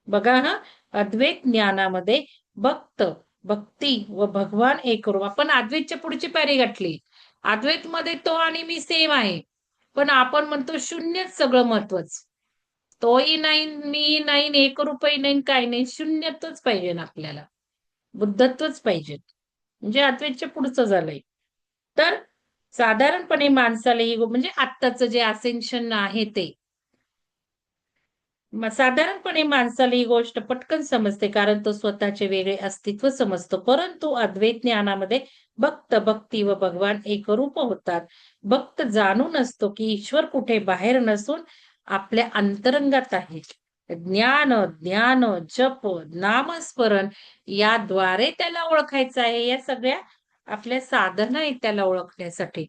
बघा हा, अद्वैत ज्ञानामध्ये भक्त, भक्ती व भगवान एकरूप. आपण अद्वैतच्या पुढची पायरी गाठली. अद्वैत मध्ये तो आणि मी सेम आहे, पण आपण म्हणतो शून्यच सगळं महत्वाचं. तोही नाही, मी नाही, एकरूपही नाही, काही नाही, शून्यत्वच पाहिजे ना आपल्याला. बुद्धत्वच पाहिजे. म्हणजे अद्वैतच्या पुढचं झालंय. तर साधारणपणे माणसाला ही म्हणजे आत्ताचं जे असेन्शन आहे ते साधारणपणे माणसाला ही गोष्ट पटकन समजते, कारण तो स्वतःचे वेगळे अस्तित्व समजतो. परंतु अद्वैत ज्ञानामध्ये भक्त, भक्ती व भगवान एकरूप होतात. भक्त जाणून असतो की ईश्वर कुठे बाहेर नसून आपल्या अंतरंगात आहे. ज्ञान, ध्यान, जप, नामस्मरण याद्वारे त्याला ओळखायचं आहे. या सगळ्या आपल्या साधना आहेत त्याला ओळखण्यासाठी.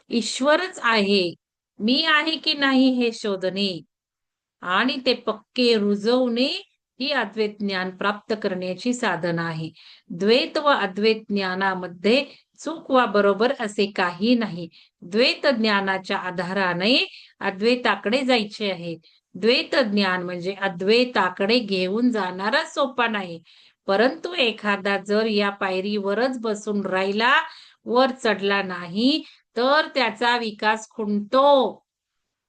ईश्वरच आहे, मी आहे की नाही हे शोधणे आणि ते पक्के रुजवणे ही अद्वैत ज्ञान प्राप्त करण्याची साधना आहे. द्वैत व अद्वैत ज्ञानामध्ये चूक वा बरोबर असे काही नाही. द्वैत ज्ञानाच्या आधाराने अद्वैताकडे जायचे आहे. द्वैत ज्ञान म्हणजे अद्वैताकडे घेऊन जाणारा सोपान आहे. परंतु एखादा जर या पायरीवरच बसून राहिला, वर चढला नाही, तर त्याचा विकास खुंटतो.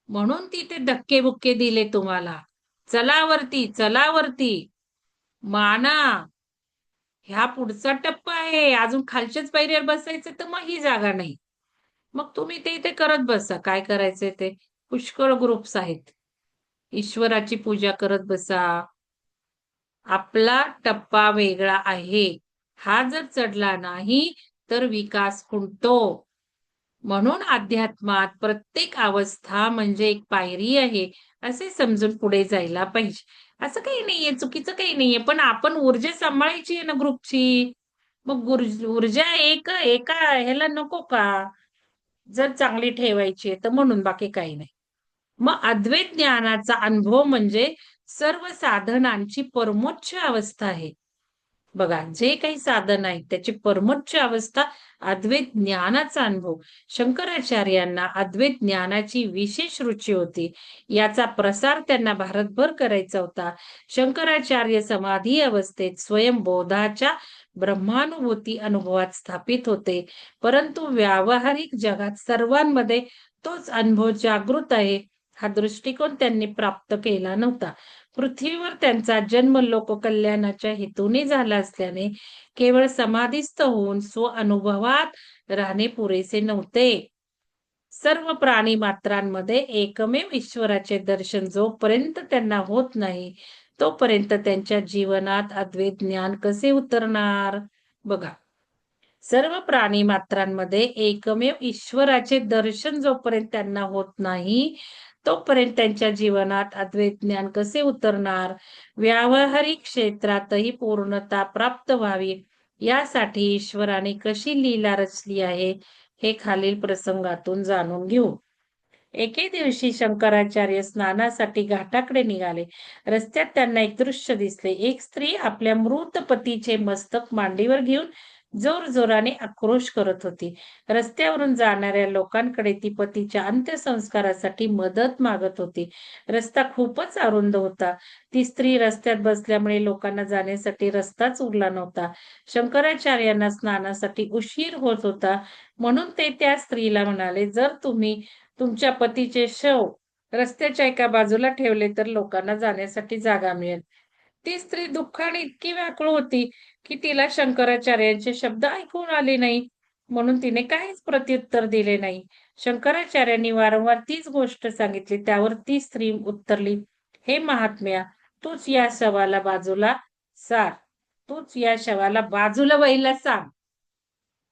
म्हणून तिथे धक्के-बुक्के दिले तुम्हाला. चला वरती, चला वरती, माना. ह्या पुढचा टप्पा आहे. अजून खालच्याच पायरीवर बसायचं तर मग ही जागा नाही. मग तुम्ही ते इथे करत बसा. काय करायचंय ते. पुष्कळ ग्रुप्स आहेत. ईश्वराची पूजा करत बसा. आपला टप्पा वेगळा आहे. हा जर चढला नाही तर विकास खुंटतो. म्हणून अध्यात्मात प्रत्येक अवस्था म्हणजे एक पायरी आहे, असे समजून पुढे जायला पाहिजे. असं काही नाहीये, चुकीचं काही नाहीये, पण आपण ऊर्जा सांभाळायची आहे ना ग्रुपची. मग ऊर्जा एका ह्याला नको का? जर चांगली ठेवायची आहे तर म्हणून, बाकी काही नाही. मग अद्वैत ज्ञानाचा अनुभव म्हणजे सर्व साधनांची परमोच्च अवस्था आहे. बघा, जे काही साधन आहे त्याची परमोच्च अवस्था अद्वैत ज्ञानाचा अनुभव. शंकराचार्यांना अद्वैत ज्ञानाची विशेष रुची होती. याचा प्रसार त्यांना भारतभर करायचा होता. शंकराचार्य समाधी अवस्थेत स्वयंबोधाच्या ब्रह्मानुभूती अनुभवात स्थापित होते. परंतु व्यावहारिक जगात सर्वांमध्ये तोच अनुभव जागृत आहे, हा दृष्टिकोन त्यांनी प्राप्त केला नव्हता. पृथ्वीवर त्यांचा जन्म लोककल्याणाच्या हेतूने झाला असल्याने केवळ समाधीस्थ होऊन स्वअनुभवात राहणे पुरेसे नव्हते. सर्व प्राणी मात्रांमध्ये एकमेव ईश्वराचे दर्शन जोपर्यंत त्यांना होत नाही, तोपर्यंत त्यांच्या जीवनात अद्वैत ज्ञान कसे उतरणार? बघा, सर्व प्राणी मात्रांमध्ये एकमेव ईश्वराचे दर्शन जोपर्यंत त्यांना होत नाही, तोपर्यंत त्यांच्या जीवनात अद्वैत ज्ञान कसे उतरणार? व्यावहारिक क्षेत्रातही पूर्णता प्राप्त व्हावी यासाठी ईश्वराने कशी लीला रचली आहे, हे खालील प्रसंगातून जाणून घेऊ. एके दिवशी शंकराचार्य स्नानासाठी घाटाकडे निघाले. रस्त्यात त्यांना एक दृश्य दिसले. एक स्त्री आपल्या मृत पतीचे मस्तक मांडीवर घेऊन जोरजोराने आक्रोश करत होती. रस्त्यावरून जाणाऱ्या लोकांकडे ती पतीच्या अंत्यसंस्कारासाठी मदत मागत होती. रस्ता खूपच अरुंद होता. ती स्त्री रस्त्यात बसल्यामुळे लोकांना जाण्यासाठी रस्ताच उरला नव्हता. शंकराचार्यांना स्नानासाठी उशीर होत होता, म्हणून ते त्या स्त्रीला म्हणाले, जर तुम्ही तुमच्या पतीचे शव रस्त्याच्या एका बाजूला ठेवले तर लोकांना जाण्यासाठी जागा मिळेल. ती स्त्री दुःखाने इतकी व्याकुळ होती की तिला शंकराचार्यांचे शब्द ऐकून आले नाही, म्हणून तिने काहीच प्रत्युत्तर दिले नाही. शंकराचार्यांनी वारंवार तीच गोष्ट सांगितली. त्यावर ती स्त्री उत्तरली, हे महात्म्या, तूच या शवाला बाजूला सार, तूच या शवाला बाजूला व्हायला सांग.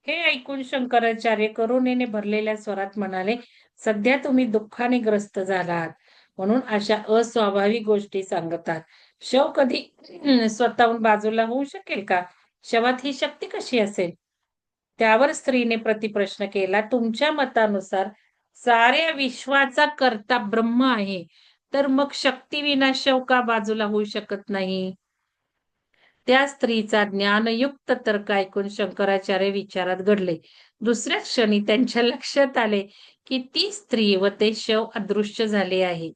हे ऐकून शंकराचार्य करुणेने भरलेल्या स्वरात म्हणाले, सध्या तुम्ही दुःखाने ग्रस्त झालात, म्हणून अशा अस्वाभाविक गोष्टी सांगतात. शव कधी स्वतःहून बाजूला होऊ शकेल का? शवात ही शक्ती कशी असेल? त्यावर स्त्रीने प्रतिप्रश्न केला, तुमच्या मतानुसार साऱ्या विश्वाचा कर्ता ब्रह्म आहे, तर मग शक्तीविना शव का बाजूला होऊ शकत नाही? त्या स्त्रीचा ज्ञानयुक्त तर्क ऐकून शंकराचार्य विचारात घडले. दुसऱ्याच क्षणी त्यांच्या लक्षात आले की ती स्त्री व ते शव अदृश्य झाले आहे.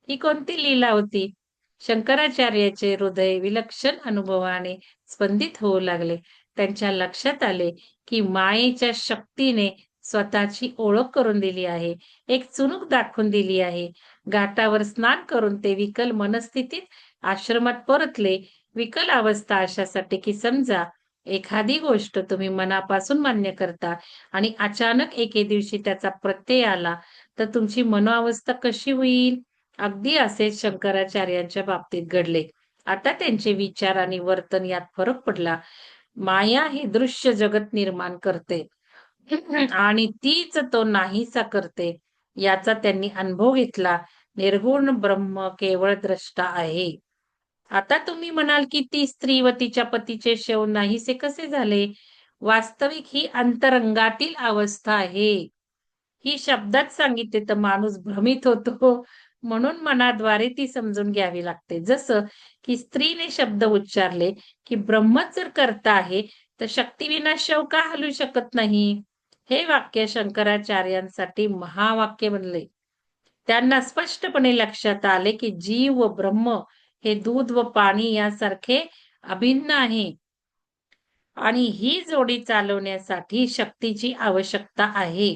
ही कोणती लीला होती? शंकराचार्याचे हृदय विलक्षण अनुभवाने स्पंदित होऊ लागले. त्यांच्या लक्षात आले की मायेच्या शक्तीने स्वतःची ओळख करून दिली आहे, एक चुणूक दाखवून दिली आहे. घाटावर स्नान करून ते विकल मनस्थितीत आश्रमात परतले. विकल अवस्था अशासाठी की समजा एखादी गोष्ट तुम्ही मनापासून मान्य करता आणि अचानक एके दिवशी त्याचा प्रत्यय आला तर तुमची मनोअवस्था कशी होईल? अगदी असेच शंकराचार्यांच्या बाबतीत घडले. आता त्यांचे विचार आणि वर्तन यात फरक पडला. माया हे दृश्य जगत निर्माण करते आणि तीच तो नाहीसा करते, याचा त्यांनी अनुभव घेतला. निर्गुण ब्रह्म केवळ द्रष्टा आहे. आता तुम्ही म्हणाल की ती स्त्री व तिच्या पतीचे शव नाहीसे कसे झाले? वास्तविक ही अंतरंगातील अवस्था आहे. ही शब्दात सांगितले तर माणूस भ्रमित होतो, म्हणून मनाद्वारे ती समजून घ्यावी लागते. जसं की स्त्रीने शब्द उच्चारले की ब्रह्मच जर करता आहे तर शक्तीविना शव का हलू शकत नाही? हे वाक्य शंकराचार्यांसाठी महावाक्य बनले. त्यांना स्पष्टपणे लक्षात आले की जीव व ब्रह्म हे दूध व पाणी यासारखे अभिन्न आहे आणि ही जोडी चालवण्यासाठी शक्तीची आवश्यकता आहे.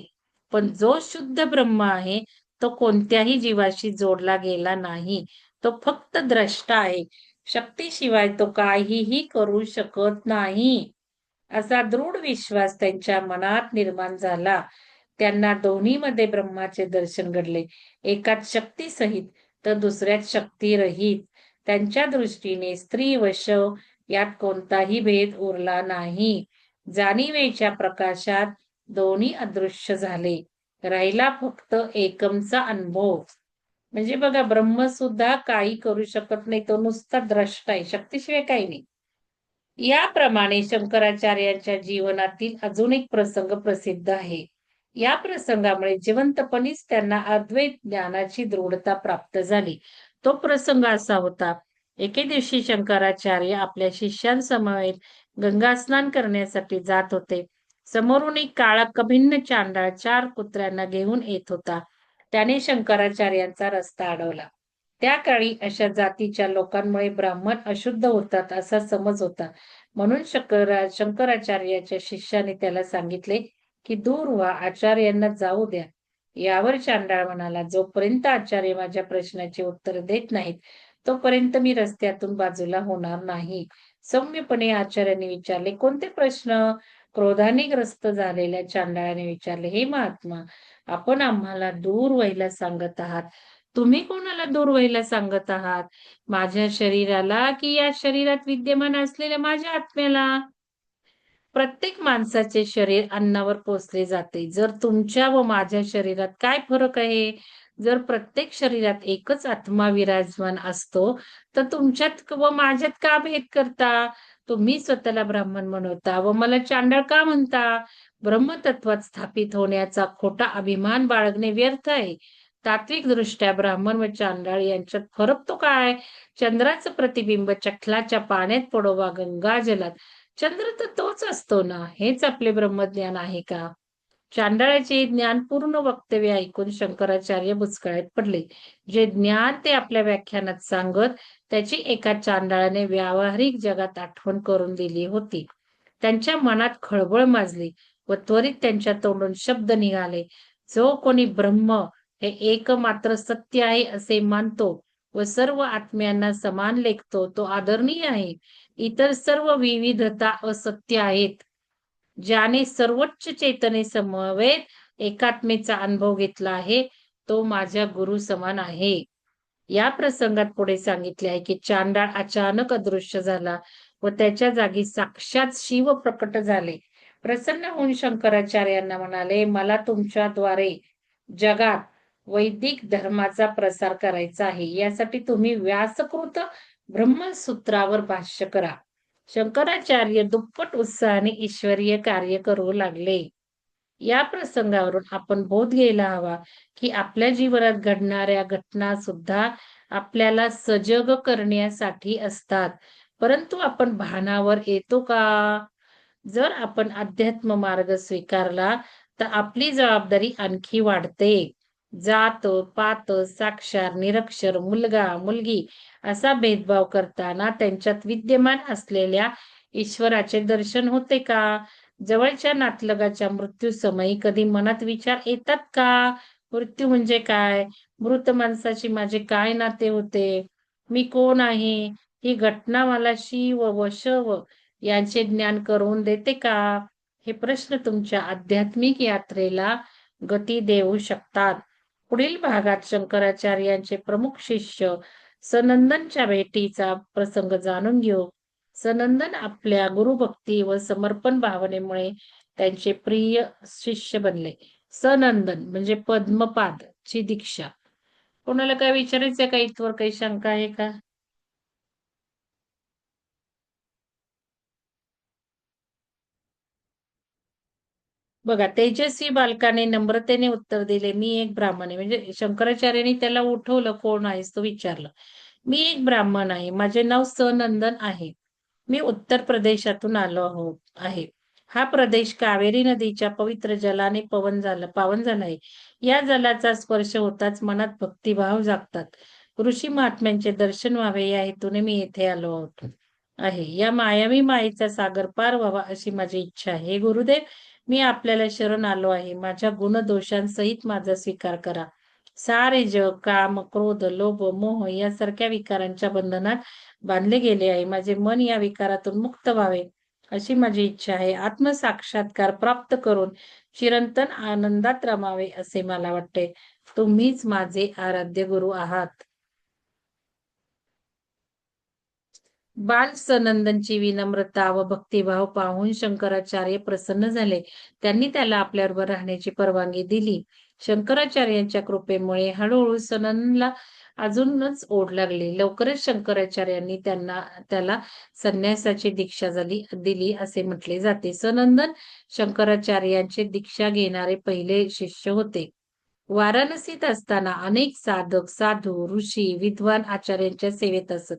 पण जो शुद्ध ब्रह्म आहे तो कोणत्याही जीवाशी जोडला गेला नाही. तो फक्त द्रष्टा आहे. शक्तीशिवाय तो काहीही करू शकत नाही, असा दृढ विश्वास त्यांच्या मनात निर्माण झाला. त्यांना दोन्हीमध्ये ब्रह्माचे दर्शन घडले, एकात शक्ती सहित तर दुसऱ्यात शक्ती रहित. त्यांच्या दृष्टीने स्त्री व शव यात कोणताही भेद उरला नाही. जाणीवेच्या प्रकाशात दोन्ही अदृश्य झाले. राहिला फक्त एकमचा अनुभव. म्हणजे बघा, ब्रह्म सुद्धा काही करू शकत नाही, तो नुसता द्रष्टा आहे, शक्तीशिवाय काही नाही. याप्रमाणे शंकराचार्यांच्या जीवनातील अजून एक प्रसंग प्रसिद्ध आहे. या प्रसंगामुळे जिवंतपणीच त्यांना अद्वैत ज्ञानाची दृढता प्राप्त झाली. तो प्रसंग असा होता, एके दिवशी शंकराचार्य आपल्या शिष्यांसमवेत गंगा स्नान करण्यासाठी जात होते. समोरून एक काळा कभिन्न चांडाळ 4 कुत्र्यांना घेऊन येत होता. त्याने शंकराचार्यांचा रस्ता अडवला. त्या काळी अशा जातीच्या लोकांमुळे ब्राह्मण अशुद्ध होतात असा समज होता, म्हणून शंकराचार्याच्या शिष्याने त्याला सांगितले की दूर व्हा, आचार्यांना जाऊ द्या. यावर चांडाळ म्हणाला, जोपर्यंत आचार्य माझ्या प्रश्नाचे उत्तर देत नाहीत तोपर्यंत मी रस्त्यातून बाजूला होणार नाही. सौम्यपणे आचार्यांनी विचारले, कोणते प्रश्न? क्रोधाने ग्रस्त झालेल्या चांडाळाने विचारले, हे महात्मा, आपण आम्हाला दूर व्हायला सांगत आहात, तुम्ही कोणाला दूर व्हायला सांगत आहात? माझ्या शरीराला की या शरीरात विद्यमान असलेल्या माझ्या आत्म्याला? प्रत्येक माणसाचे शरीर अन्नावर पोसले जाते. जर तुमच्या व माझ्या शरीरात काय फरक आहे? जर प्रत्येक शरीरात एकच आत्मा विराजमान असतो, तर तुमच्यात व माझ्यात का भेद करता? तुम्ही स्वतःला ब्राह्मण म्हणवता व मला चांडाळ का म्हणता? ब्रह्मतत्वात स्थापित होण्याचा खोटा अभिमान बाळगणे व्यर्थ आहे. तात्विक दृष्ट्या ब्राह्मण व चांडाळ यांच्यात फरक तो काय? चंद्राचं प्रतिबिंब चिखलाच्या पाण्यात पडो वा गंगाजलात, चंद्र तर तोच असतो ना. हेच आपले ब्रह्मज्ञान आहे का? चांडाळाचे ज्ञानपूर्ण वक्तव्य ऐकून शंकराचार्य बुचकळ्यात पडले. जे ज्ञान ते आपल्या व्याख्यानात सांगत, त्याची एका चांडाळाने व्यावहारिक जगात आठवण करून दिली होती. त्यांच्या मनात खळबळ माजली व त्वरित त्यांच्या तोंडून शब्द निघाले. जो कोणी ब्रह्म हे एकमात्र सत्य आहे असे मानतो व सर्व आत्म्यांना समान लेखतो, तो आदरणीय आहे. इतर सर्व विविधता असत्य आहेत. ज्याने सर्वोच्च चेतने समवेत एकात्मेचा अनुभव घेतला आहे, तो माझ्या गुरु समान आहे. या प्रसंगात पुढे सांगितले आहे की चांडाळ अचानक अदृश्य झाला व त्याच्या जागी साक्षात शिव प्रकट झाले. प्रसन्न होऊन शंकराचार्यांना म्हणाले, मला तुमच्याद्वारे जगात वैदिक धर्माचा प्रसार करायचा आहे. यासाठी तुम्ही व्यासकृत ब्रह्मसूत्रावर भाष्य करा. शंकराचार्य दुप्पट उत्साहाने ईश्वरीय कार्य करू लागले. या प्रसंगावरून आपण बोध घ्यायला हवा की आपल्या जीवनात घडणाऱ्या घटना सुद्धा आपल्याला सजग करण्यासाठी असतात, परंतु आपण भानावर येतो का? जर आपण अध्यात्म मार्ग स्वीकारला तर आपली जबाबदारी आणखी वाढते. जात पात साक्षर निरक्षर मुलगा मुलगी असा भेदभाव करताना त्यांच्यात विद्यमान असलेल्या ईश्वराचे दर्शन होते का? जवळच्या नातलगाच्या मृत्यू समयी कधी मनात विचार येतात का? मृत्यू म्हणजे काय? मृत माणसाची माझे काय नाते होते? मी कोण आहे? ही घटना मला शिव व शव यांचे ज्ञान करून देते का? हे प्रश्न तुमच्या आध्यात्मिक यात्रेला गती देऊ शकतात. पुढील भागात शंकराचार्यांचे प्रमुख शिष्य सनंदनच्या भेटीचा प्रसंग जाणून घेऊ. सनंदन आपल्या गुरुभक्ती व समर्पण भावनेमुळे त्यांचे प्रिय शिष्य बनले. सनंदन म्हणजे पद्मपाद ची दीक्षा. कोणाला काय विचारायचं का? इथवर काही शंका आहे का? बघा, तेजस्वी बालकाने नम्रतेने उत्तर दिले, मी एक ब्राह्मण आहे. म्हणजे शंकराचार्यांनी त्याला उठवलं, कोण आहेस तो विचारलं. मी एक ब्राह्मण आहे, माझे नाव सनंदन आहे. मी उत्तर प्रदेशातून आलो आहे. हा प्रदेश कावेरी नदीच्या पवित्र जलाने पावन झाला आहे. या जलाचा स्पर्श होताच मनात भक्तिभाव जागतात. ऋषी महात्म्यांचे दर्शन व्हावे या हेतूने मी येथे आलो आहे. या मायावी मायेचा सागर पार व्हावा अशी माझी इच्छा आहे. हे गुरुदेव, मी आपल्याला शरण आलो आहे. माझ्या गुणदोषांसहित माझा स्वीकार करा. सारे जग काम क्रोध लोभ मोह यासारख्या विकारांच्या बंधनात बांधले गेले आहे. माझे मन या विकारातून मुक्त व्हावे अशी माझी इच्छा आहे. आत्मसाक्षात्कार प्राप्त करून चिरंतन आनंदात रमावे असे मला वाटते. तुम्हीच माझे आराध्य गुरु आहात. बाल सनंदनची विनम्रता व भक्तिभाव पाहून शंकराचार्य प्रसन्न झाले. त्यांनी त्याला आपल्याबरोबर राहण्याची परवानगी दिली. शंकराचार्यांच्या कृपेमुळे हळूहळू सनंदनला अजूनच ओढ लागली. लवकरच शंकराचार्यांनी त्याला संन्यासाची दीक्षा दिली असे म्हटले जाते. सनंदन शंकराचार्यांचे दीक्षा घेणारे पहिले शिष्य होते. वाराणसीत असताना अनेक साधक साधू ऋषी विद्वान आचार्यांच्या सेवेत असत.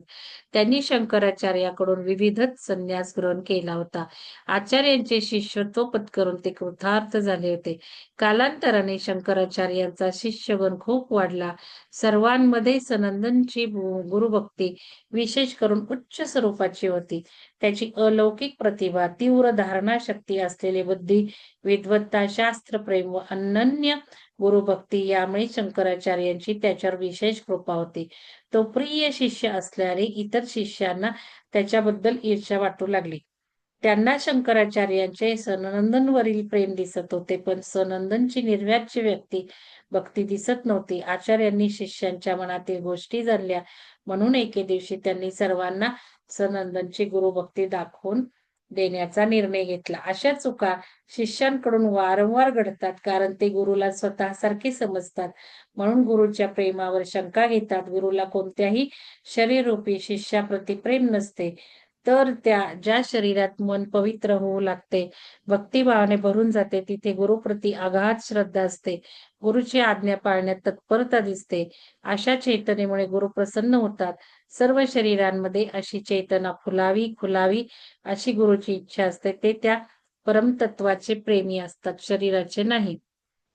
त्यांनी शंकराचार्याकडून विविधच संन्यास ग्रहण केला होता. आचार्यांचे शिष्यत्व पत्करून ते कृतार्थ झाले होते. कालांतराने शंकराचार्यांचा शिष्यगण खूप वाढला. सर्वांमध्ये सनंदनची गुरुभक्ती विशेष करून उच्च स्वरूपाची होती. त्याची अलौकिक प्रतिभा, तीव्र धारणा शक्ती असलेली बुद्धी, विद्वत्ता, शास्त्रप्रेम व अनन्य गुरुभक्ती यामुळे शंकराचार्यांची त्याच्यावर विशेष कृपा होती. तो प्रिय शिष्य असल्याने इतर शिष्यांना त्याच्याबद्दल ईर्ष्या वाटू लागली. त्यांना शंकराचार्यांचे सनंदनवरील प्रेम दिसत होते, पण सनंदनची निर्व्याज्य भक्ती दिसत नव्हती. आचार्यांनी शिष्यांच्या मनातील गोष्टी जाणल्या, म्हणून एके दिवशी त्यांनी सर्वांना सनंदनची गुरुभक्ती दाखवून देण्याचा निर्णय घेतला. अशा चुका शिष्यांकडून वारंवार घडतात, कारण ते गुरुला स्वतःसारखे समजतात, म्हणून गुरुच्या प्रेमावर शंका घेतात. गुरुला कोणत्याही शरीररूपी शिष्याप्रती प्रेम नसते, तर ज्या शरीरात मन पवित्र होऊ लागते, भक्तिभावाने भरून जाते, तिथे गुरुप्रती अगाध श्रद्धा असते, गुरुची आज्ञा पाळण्यात तत्परता दिसते. अशा चेतनेमुळे गुरु प्रसन्न होतात. सर्व शरीरांमध्ये अशी चेतना खुलावी अशी गुरुची इच्छा असते. ते त्या परमतत्वाचे प्रेमी असतात, शरीराचे नाही.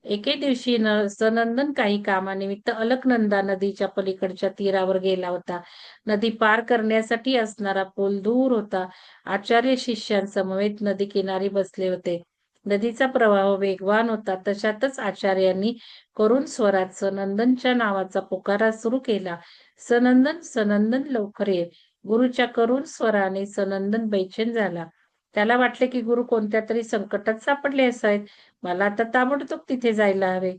एके दिवशी सनंदन काही कामानिमित्त अलकनंदा नदीच्या पलीकडच्या तीरावर गेला होता. नदी पार करण्यासाठी असणारा पूल दूर होता. आचार्य शिष्यांसमवेत नदी किनारी बसले होते. नदीचा प्रवाह वेगवान होता. तशातच आचार्यांनी करुण स्वरात सनंदनच्या नावाचा पुकारा सुरू केला. सनंदन, सनंदन, लवकर ये. गुरुच्या करुण स्वराने सनंदन बेचैन झाला. त्याला वाटले की गुरु कोणत्या तरी संकटात सापडले असावेत. मला आता ताबडतोब तिथे जायला हवे.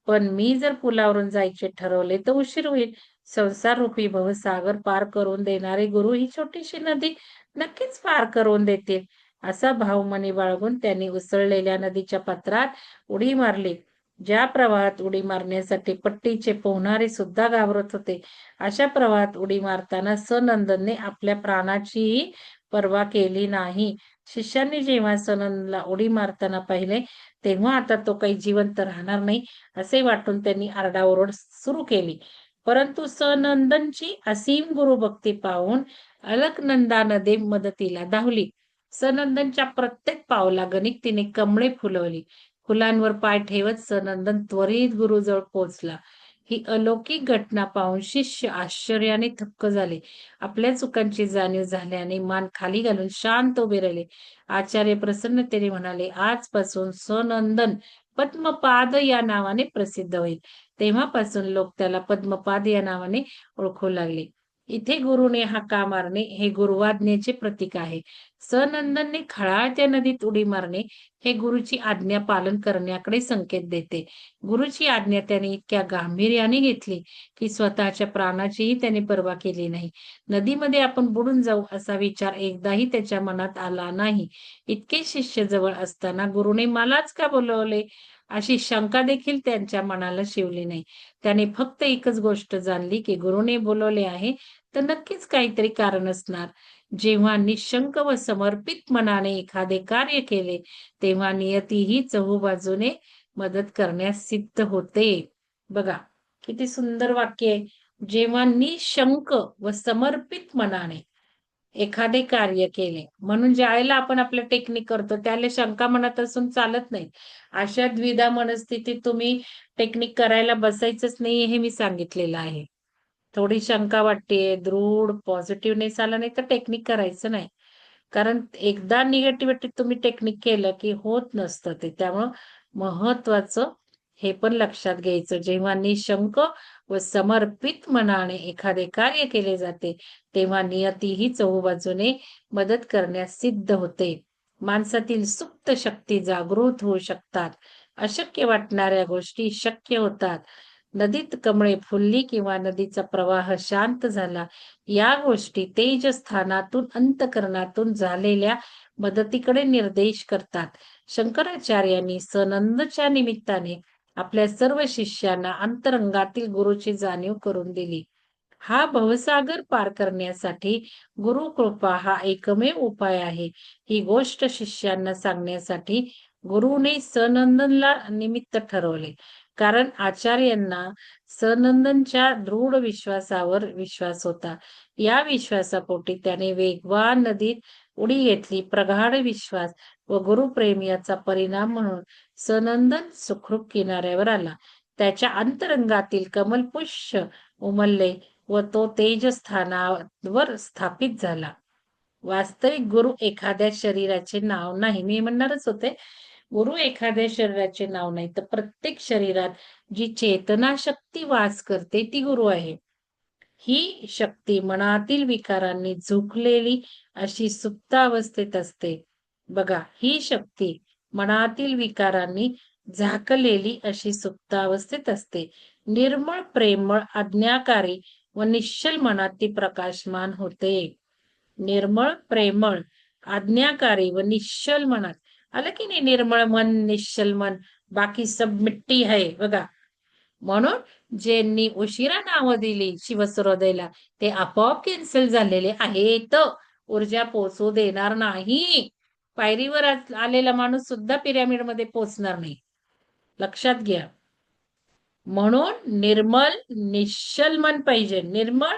पण मी जर पुलावरून जायचे ठरवले तर उशीर होईल. संसाररूपी भवसागर पार करून देणारे गुरु ही छोटीशी नदी नक्कीच पार करून देतील, असा भाव मनी बाळगून त्यांनी उसळलेल्या नदीच्या पात्रात उडी मारली. ज्या प्रवाहात उडी मारण्यासाठी पट्टीचे पोहणारे सुद्धा घाबरत होते, अशा प्रवाहात उडी मारताना सनंदनने आपल्या प्राणाचीही पर्वा केली नाही. शिष्यांनी जेव्हा सनंदनला उडी मारताना पाहिले, तेव्हा आता तो काही जिवंत राहणार नाही असे वाटून त्यांनी आरडाओरड सुरू केली. परंतु सनंदनची असीम गुरुभक्ती पाहून अलकनंदा नदी मदतीला धावली. सनंदनच्या प्रत्येक पावलागणिक तिने कमळे फुलवली. फुलांवर पाय ठेवत सनंदन त्वरित गुरुजवळ पोहोचला. ही अलौकिक घटना पाहून शिष्य आश्चर्याने थक्क झाले. आपल्या चुकांची जाणीव झाल्याने मान खाली घालून शांत उभे राहिले. आचार्य प्रसन्नतेने म्हणाले, आजपासून सनंदन पद्मपाद या नावाने प्रसिद्ध होईल. तेव्हापासून लोक त्याला पद्मपाद या नावाने ओळखू लागले. इथे गुरुने हाका मारणे हे गुरुवाज्ञेचे प्रतीक आहे. सनंदनने खळाळत्या नदीत उडी मारणे हे गुरुची आज्ञा पालन करण्याकडे संकेत देते. गुरुची आज्ञा त्याने इतक्या गांभीर्याने घेतली की स्वतःच्या प्राणाचीही त्याने पर्वा केली नाही. नदीमध्ये आपण बुडून जाऊ असा विचार एकदाही त्याच्या मनात आला नाही. इतके शिष्य जवळ असताना गुरुने मलाच का बोलवले अशी शंका देखील त्यांच्या मनाला शिवली नाही. त्याने फक्त एकच गोष्ट जाणली की गुरुने बोलवले आहे तर नक्कीच काहीतरी कारण असणार. जेव्हा निशंक व समर्पित मनाने एखादे कार्य केले, तेव्हा नियतीही चहूबाजूने मदत करण्यास सिद्ध होते. बघा किती सुंदर वाक्य आहे. जेव्हा निशंक व समर्पित मनाने एखादे कार्य केले, म्हणून ज्यावेळेला आपण आपलं टेक्निक करतो त्याला शंका मनात असून चालत नाही. अशा द्विधा मनस्थितीत तुम्ही टेक्निक करायला बसायचंच नाही, हे मी सांगितलेलं आहे. थोडी शंका वाटते, दृढ पॉझिटिव्हनेस आला नाही तर टेक्निक करायचं नाही. कारण एकदा निगेटिव्हिटी तुम्ही टेक्निक केलं की होत नसतं ते. त्यामुळं महत्वाचं हे पण लक्षात घ्यायचं. जेव्हा निशंक व समर्पित मनाने एखादे कार्य केले जाते, तेव्हा नियतीही चहूबाजूने मदत करण्यास सिद्ध होते. माणसातील सुप्त शक्ती जागृत होऊ शकतात. अशक्य वाटणाऱ्या गोष्टी शक्य होतात. नदीत कमळे फुलली किंवा नदीचा प्रवाह शांत झाला, या गोष्टी तेजस्थानातून अंतःकरणातून झालेल्या मदतीकडे निर्देश करतात. शंकराचार्यांनी सनंदच्या निमित्ताने आपल्या सर्व शिष्यांना अंतरंगातील गुरुची जाणीव करून दिली. हा भवसागर पार करण्यासाठी गुरुकृपा हा एकमेव उपाय आहे. ही गोष्ट शिष्यांना सांगण्यासाठी गुरुने सनंदनला निमित्त ठरवले, कारण आचार्यांना सनंदनच्या दृढ विश्वासावर विश्वास होता. या विश्वासापोटी त्याने वेगवान नदीत उडी घेतली. प्रगाढ विश्वास व गुरुप्रेम याचा परिणाम म्हणून सनंदन सुखरूप किनाऱ्यावर आला. त्याच्या अंतरंगातील कमलपुष्प उमलले व तो तेजस्थानावर स्थापित झाला. वास्तविक गुरु एखाद्या शरीराचे नाव नाही. मी म्हणणारच होते, गुरु एखाद्या शरीराचे नाव नाही, तर प्रत्येक शरीरात जी चेतना शक्ती वास करते ती गुरु आहे. ही शक्ती मनातील विकारांनी झुकलेली अशी सुप्तावस्थेत असते. बघा, ही शक्ती मनातील विकारांनी झाकलेली अशी सुप्तावस्थेत असते. निर्मळ, प्रेमळ, आज्ञाकारी व निश्चल मनात ती प्रकाशमान होते. निर्मळ, प्रेमळ, आज्ञाकारी व निश्चल मनात. आलं की नाही? निर्मळ मन, निश्चल मन, बाकी सब मिट्टी है. बघा, म्हणून ज्यांनी उशिरा नावं दिली शिवसुहृदयला ते आपोआप कॅन्सल झालेले आहेत. ऊर्जा पोचू देणार नाही. पायरीवर आलेला माणूस सुद्धा पिरॅमिड मध्ये पोचणार नाही. लक्षात घ्या. म्हणून निर्मल, निश्चल मन पाहिजे. निर्मळ,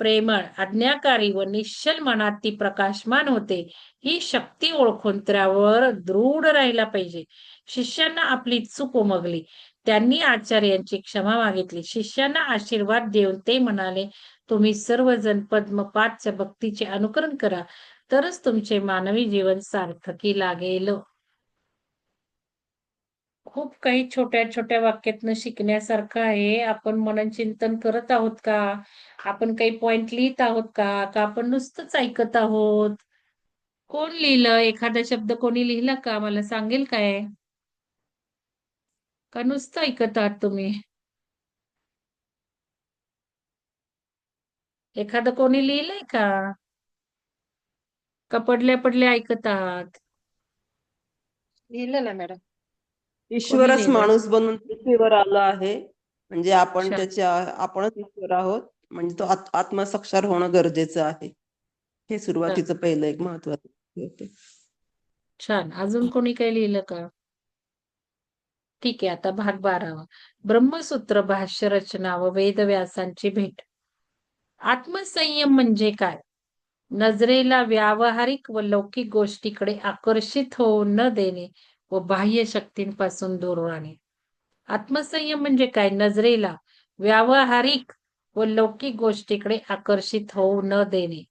प्रेमळ, आज्ञाकारी व निश्चल मनात ती प्रकाशमान होते. ही शक्ती ओळखून त्यावर दृढ राहिला पाहिजे. शिष्यांना आपली चूक उमगली. त्यांनी आचार्यांची क्षमा मागितली. शिष्यांना आशीर्वाद देऊन ते म्हणाले, तुम्ही सर्वजण पद्मपादच्या भक्तीचे अनुकरण करा, तरच तुमचे मानवी जीवन सार्थकी लागेल. खूप काही छोट्या छोट्या वाक्यातनं शिकण्यासारखं आहे. आपण मननचिंतन करत आहोत का? आपण काही पॉइंट लिहित आहोत का? का आपण नुसतंच ऐकत आहोत? कोण लिहिलं? एखादा शब्द कोणी लिहिला का? मला सांगेल काय? का नुसतं ऐकत आहात तुम्ही? एखादं कोणी लिहिलंय का? का पडल्या पडल्या ऐकत आहात? लिहिलं ना मॅडम. ईश्वरच लिहिलंय? माणूस बनून पृथ्वीवर आला आहे. म्हणजे आपण अच्छा. आपणच ईश्वर आहोत. म्हणजे तो आत्मसाक्षार होणं गरजेचं आहे. हे सुरुवातीचं पहिलं एक महत्वाचं होतं. छान. अजून कोणी काही लिहिलं का? ठीक आहे, आता भाग 12वा. ब्रह्मसूत्र भाष्य रचना व वेदव्यासांची भेट. आत्मसंयम म्हणजे काय? नजरेला व्यावहारिक व लौकिक गोष्टीकडे आकर्षित होऊ न देणे व बाह्य शक्तींपासून दूर राहणे. आत्मसंयम म्हणजे काय? नजरेला व्यावहारिक व लौकिक गोष्टीकडे आकर्षित होऊ न देणे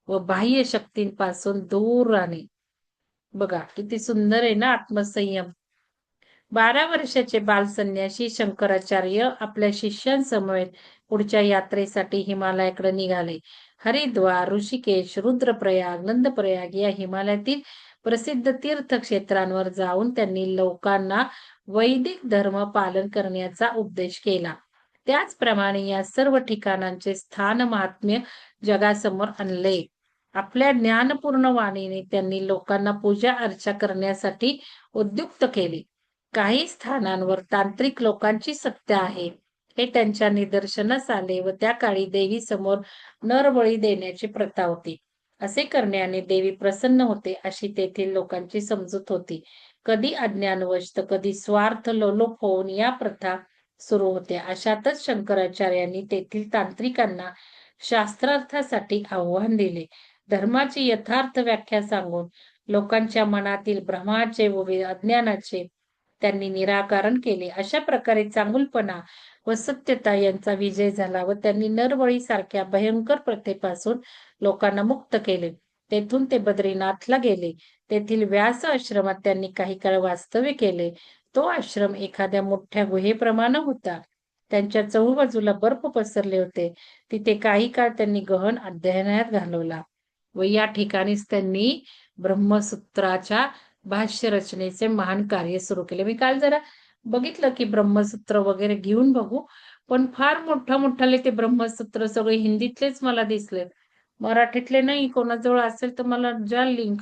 व बाह्य शक्तींपासून दूर राहणे. बघा, किती सुंदर आहे ना आत्मसंयम. 12 वर्षाचे बालसन्यासी शंकराचार्य आपल्या शिष्यांसमवेत पुढच्या यात्रेसाठी हिमालयाकडे निघाले. हरिद्वार, ऋषिकेश, रुद्रप्रयाग, नंदप्रयाग या हिमालयातील प्रसिद्ध तीर्थक्षेत्रांवर जाऊन त्यांनी लोकांना वैदिक धर्म पालन करण्याचा उपदेश केला. त्याचप्रमाणे या सर्व ठिकाणांचे स्थान महात्म्य जगासमोर आणले. आपल्या ज्ञानपूर्ण वाणीने त्यांनी लोकांना पूजा अर्चा करण्यासाठी उद्युक्त केले. काही स्थानांवर तांत्रिक लोकांची सत्ता आहे हे त्यांच्या निदर्शनास आले व त्या काळी देवी समोर नरबळी देण्याची प्रथा होती. असे करण्याने देवी प्रसन्न होते अशी तेथील लोकांची समजूत होती. कधी अज्ञानवश तर कधी स्वार्थ लोलुप होऊन या प्रथा सुरू होत्या. अशातच शंकराचार्यांनी तेथील तांत्रिकांना शास्त्रार्थासाठी आव्हान दिले. धर्माची यथार्थ व्याख्या सांगून लोकांच्या मनातील भ्रमाचे व अज्ञानाचे त्यांनी निराकरण केले. अशा प्रकारे चांगुलपणा व सत्यता यांचा विजय झाला व त्यांनी नरबळी सारख्या भयंकर प्रथेपासून लोकांना मुक्त केले. तेथून ते बद्रीनाथला गेले. तेथील व्यास आश्रमात त्यांनी काही काळ वास्तव्य केले. तो आश्रम एखाद्या मोठ्या गुहेप्रमाणे होता. त्यांच्या चहूबाजूला बर्फ पसरले होते. तिथे काही काळ त्यांनी गहन अध्ययनात घालवला व या ठिकाणीच त्यांनी ब्रह्मसूत्राच्या भाष्य रचनेचे महान कार्य सुरू केले. मी काल जरा बघितलं की ब्रह्मसूत्र वगैरे घेऊन बघू, पण फार मोठाले ते ब्रह्मसूत्र सगळे हिंदीतलेच मला दिसले. मराठीतले नाही. कोणाजवळ असेल तर मला द्या लिंक.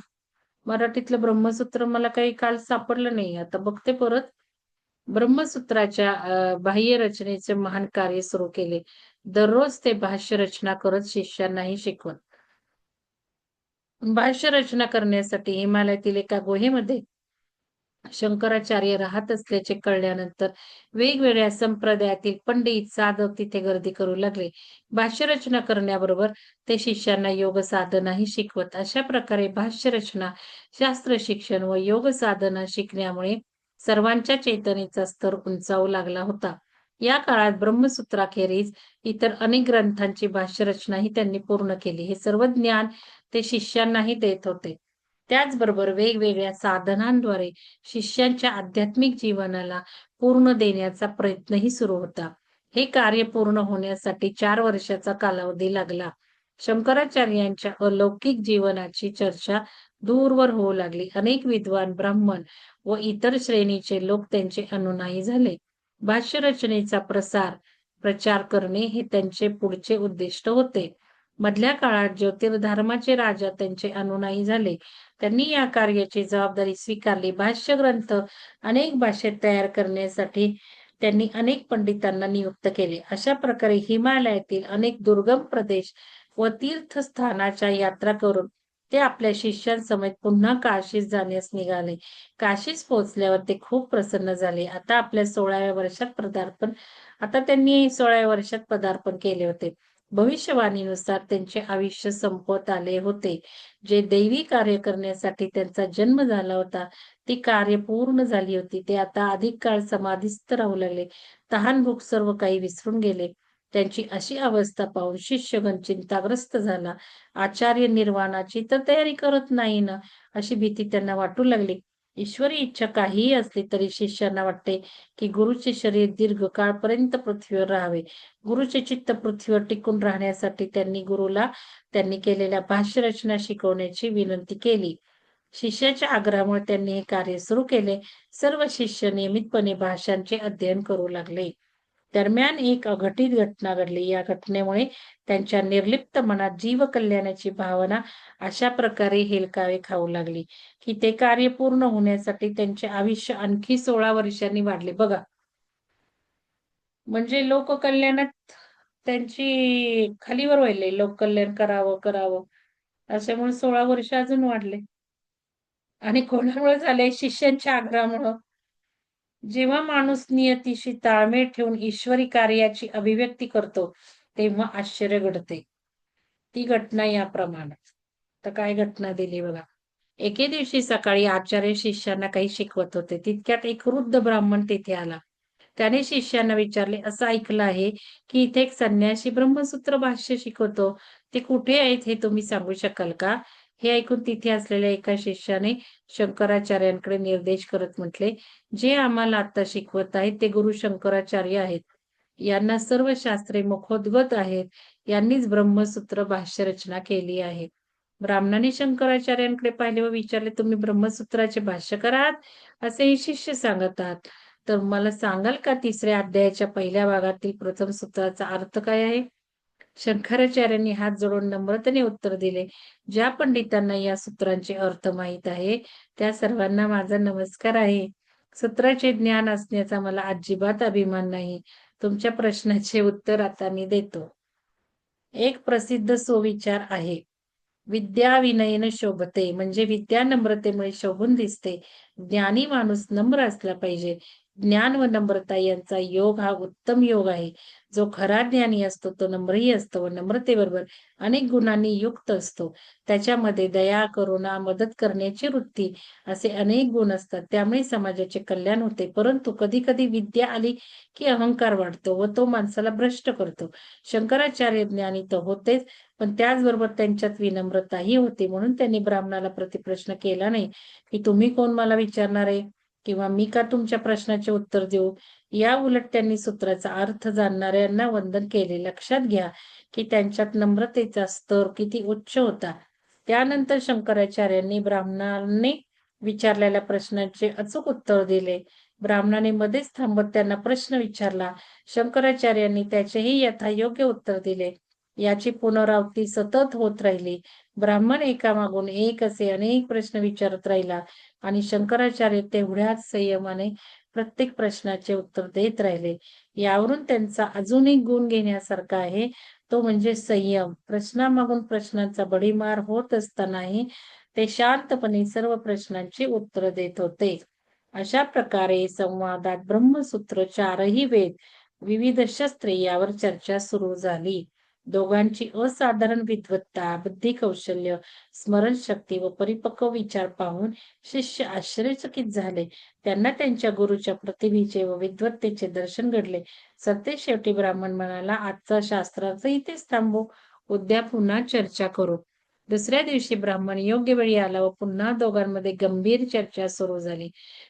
मराठीतलं ब्रह्मसूत्र मला काही काल सापडलं नाही. आता बघते परत. ब्रह्मसूत्राच्या बाह्य रचनेचे महान कार्य सुरू केले. दररोज ते भाष्य रचना करत शिष्यांनाही शिकवत. भाष्य रचना करण्यासाठी हिमालयातील एका गुहेमध्ये शंकराचार्य राहत असल्याचे कळल्यानंतर वेगवेगळ्या संप्रदायातील पंडित साधक तिथे गर्दी करू लागले. भाष्य रचना करण्याबरोबर ते शिष्यांना योग साधनाही शिकवत. अशा प्रकारे भाष्य रचना, शास्त्र शिक्षण व योग साधना शिकण्यामुळे सर्वांच्या चैतन्याचा स्तर उंचावू लागला होता. या काळात ब्रह्मसूत्राखेरीज इतर अनेक ग्रंथांची भाष्य रचनाही त्यांनी पूर्ण केली. हे सर्व ज्ञान ते शिष्यांनाही देत होते. त्याचबरोबर वेगवेगळ्या साधनांद्वारे शिष्यांच्या आध्यात्मिक जीवनाला पूर्ण देण्याचा प्रयत्नही सुरू होता. हे कार्य पूर्ण होण्यासाठी 4 वर्षाचा कालावधी लागला. शंकराचार्यांच्या अलौकिक जीवनाची चर्चा दूरवर होऊ लागली. अनेक विद्वान ब्राह्मण व इतर श्रेणीचे लोक त्यांचे अनुयायी झाले. भाष्य रचनेचा प्रचार करणे हे त्यांचे पुढचे उद्दिष्ट होते. मधल्या काळात ज्योतिर्धर्माचे राजा त्यांचे अनुयायी झाले. त्यांनी या कार्याची जबाबदारी स्वीकारली. भाष्य ग्रंथ अनेक भाषेत तयार करण्यासाठी त्यांनी अनेक पंडितांना नियुक्त केले. अशा प्रकारे हिमालयातील अनेक दुर्गम प्रदेश व तीर्थस्थानाच्या यात्रा करून ते आपल्या शिष्यांसमेत पुन्हा काशीस जाण्यास निघाले. काशीस पोहोचल्यावर ते खूप प्रसन्न झाले. आता त्यांनी 16व्या वर्षात पदार्पण केले होते. भविष्यवाणीनुसार त्यांचे आयुष्य संपत आले होते. जे दैवी कार्य करण्यासाठी त्यांचा जन्म झाला होता ती कार्य पूर्ण झाली होती. ते आता अधिक काळ समाधीस्थ राहू लागले. तहान भूक सर्व काही विसरून गेले. त्यांची अशी अवस्था पाहून शिष्यगण चिंताग्रस्त झाला. आचार्य निर्वाणाची तर तयारी करत नाही ना, अशी भीती त्यांना वाटू लागली. ईश्वरी इच्छा काहीही असली तरी शिष्यांना वाटते की गुरुचे शरीर दीर्घकाळपर्यंत पृथ्वीवर राहावे. गुरुचे चित्त पृथ्वीवर टिकून राहण्यासाठी त्यांनी गुरुला त्यांनी केलेल्या भाष्य रचना शिकवण्याची विनंती केली. शिष्याच्या आग्रहामुळे त्यांनी हे कार्य सुरू केले. सर्व शिष्य नियमितपणे भाषांचे अध्ययन करू लागले. दरम्यान एक अघटित घटना घडली. या घटनेमुळे त्यांच्या निर्लिप्त मनात जीव कल्याणाची भावना अशा प्रकारे हेलकावे खाऊ लागली की ते कार्य पूर्ण होण्यासाठी त्यांचे आयुष्य आणखी 16 वर्षांनी वाढले. बघा, म्हणजे लोककल्याणात त्यांची खालीवर व्हायले. लोककल्याण करावं अशामुळे 16 वर्ष अजून वाढले. आणि कोणामुळे झाले? शिष्यांच्या आग्रहामुळं. जेव्हा माणूस नियतीशी ताळमेळ ठेवून ईश्वरी कार्याची अभिव्यक्ती करतो तेव्हा आश्चर्य घडते. ती घटना याप्रमाणे. तर काय घटना दिली बघा. एके दिवशी सकाळी आचार्य शिष्यांना काही शिकवत होते. तितक्यात एक वृद्ध ब्राह्मण तेथे आला. त्याने शिष्यांना विचारले, असं ऐकलं आहे की इथे एक संन्यासी ब्रह्मसूत्र भाष्य शिकवतो. ते कुठे आहेत हे तुम्ही सांगू शकाल का? हे ऐकून तिथे असलेल्या एका शिष्याने शंकराचार्यांकडे निर्देश करत म्हटले, जे आम्हाला आता शिकवत आहेत ते गुरु शंकराचार्य आहेत. यांना सर्व शास्त्रे मुखोद्गत आहेत. यांनीच ब्रह्मसूत्र भाष्य रचना केली आहे. ब्राह्मणाने शंकराचार्यांकडे पाहिले व विचारले, तुम्ही ब्रह्मसूत्राचे भाष्यकार आहात असे हे शिष्य सांगत आहात. तर मला सांगाल का 3ऱ्या अध्यायाच्या पहिल्या भागातील प्रथम सूत्राचा अर्थ काय आहे? शंकराचार्यांनी हात जोडून नम्रतेने उत्तर दिले, ज्या पंडितांना या सूत्रांचे अर्थ माहीत आहे त्या सर्वांना माझा नमस्कार आहे. सूत्राचे ज्ञान असण्याचा मला अजिबात अभिमान नाही. तुमच्या प्रश्नाचे उत्तर आता मी देतो. एक प्रसिद्ध सुविचार आहे, विद्या विनयन शोभते, म्हणजे विद्या नम्रतेमुळे शोभून दिसते. ज्ञानी माणूस नम्र असला पाहिजे. ज्ञान व नम्रता यांचा योग हा उत्तम योग आहे. जो खरा ज्ञानी असतो तो नम्रही असतो व नम्रतेबरोबर अनेक गुणांनी युक्त असतो. त्याच्यामध्ये दया, करुणा, मदत करण्याची वृत्ती असे अनेक गुण असतात. त्यामुळे समाजाचे कल्याण होते. परंतु कधी कधी विद्या आली की अहंकार वाढतो व तो माणसाला भ्रष्ट करतो. शंकराचार्य ज्ञानी तर होतेच, पण त्याचबरोबर त्यांच्यात विनम्रताही होती. म्हणून त्यांनी ब्राह्मणाला प्रतिप्रश्न केला नाही की तुम्ही कोण मला विचारणारे किंवा मी का तुमच्या प्रश्नाचे उत्तर देऊ. या उलट त्यांनी सूत्राचा अर्थ जाणणाऱ्यांना वंदन केले. लक्षात घ्या की त्यांच्यात नम्रतेचा स्तर किती उच्च होता. त्यानंतर शंकराचार्यांनी ब्राह्मणाने विचारलेल्या प्रश्नाचे अचूक उत्तर दिले. ब्राह्मणाने मध्येच थांबत त्यांना प्रश्न विचारला. शंकराचार्यांनी त्याचेही यथायोग्य उत्तर दिले. याची पुनरावृत्ती सतत होत राहिली. ब्राह्मण एकामागून एक असे अनेक प्रश्न विचारत राहिला आणि शंकराचार्य तेवढ्याच संयमाने प्रत्येक प्रश्नाचे उत्तर देत राहिले. यावरून त्यांचा अजून एक गुण घेण्यासारखा आहे, तो म्हणजे संयम. प्रश्नामागून प्रश्नांचा बडीमार होत असतानाही ते शांतपणे सर्व प्रश्नांची उत्तर देत होते. अशा प्रकारे संवादात ब्रह्मसूत्र, 4ही वेद, विविध शस्त्रे यावर चर्चा सुरू झाली. दोघांची असाधारण विद्वत्ता, बुद्धी कौशल्य, स्मरणशक्ती व परिपक्व विचार पाहून शिष्य आश्चर्यचकित झाले. त्यांना त्यांच्या गुरुच्या प्रतिभेचे व विद्वत्तेचे दर्शन घडले. सत्य शेवटी ब्राह्मण म्हणाला, आजचा शास्त्राचा इथेच थांबू, उद्या पुन्हा चर्चा करू. दुसऱ्या दिवशी ब्राह्मण योग्य वेळी आला व पुन्हा दोघांमध्ये गंभीर चर्चा सुरू झाली.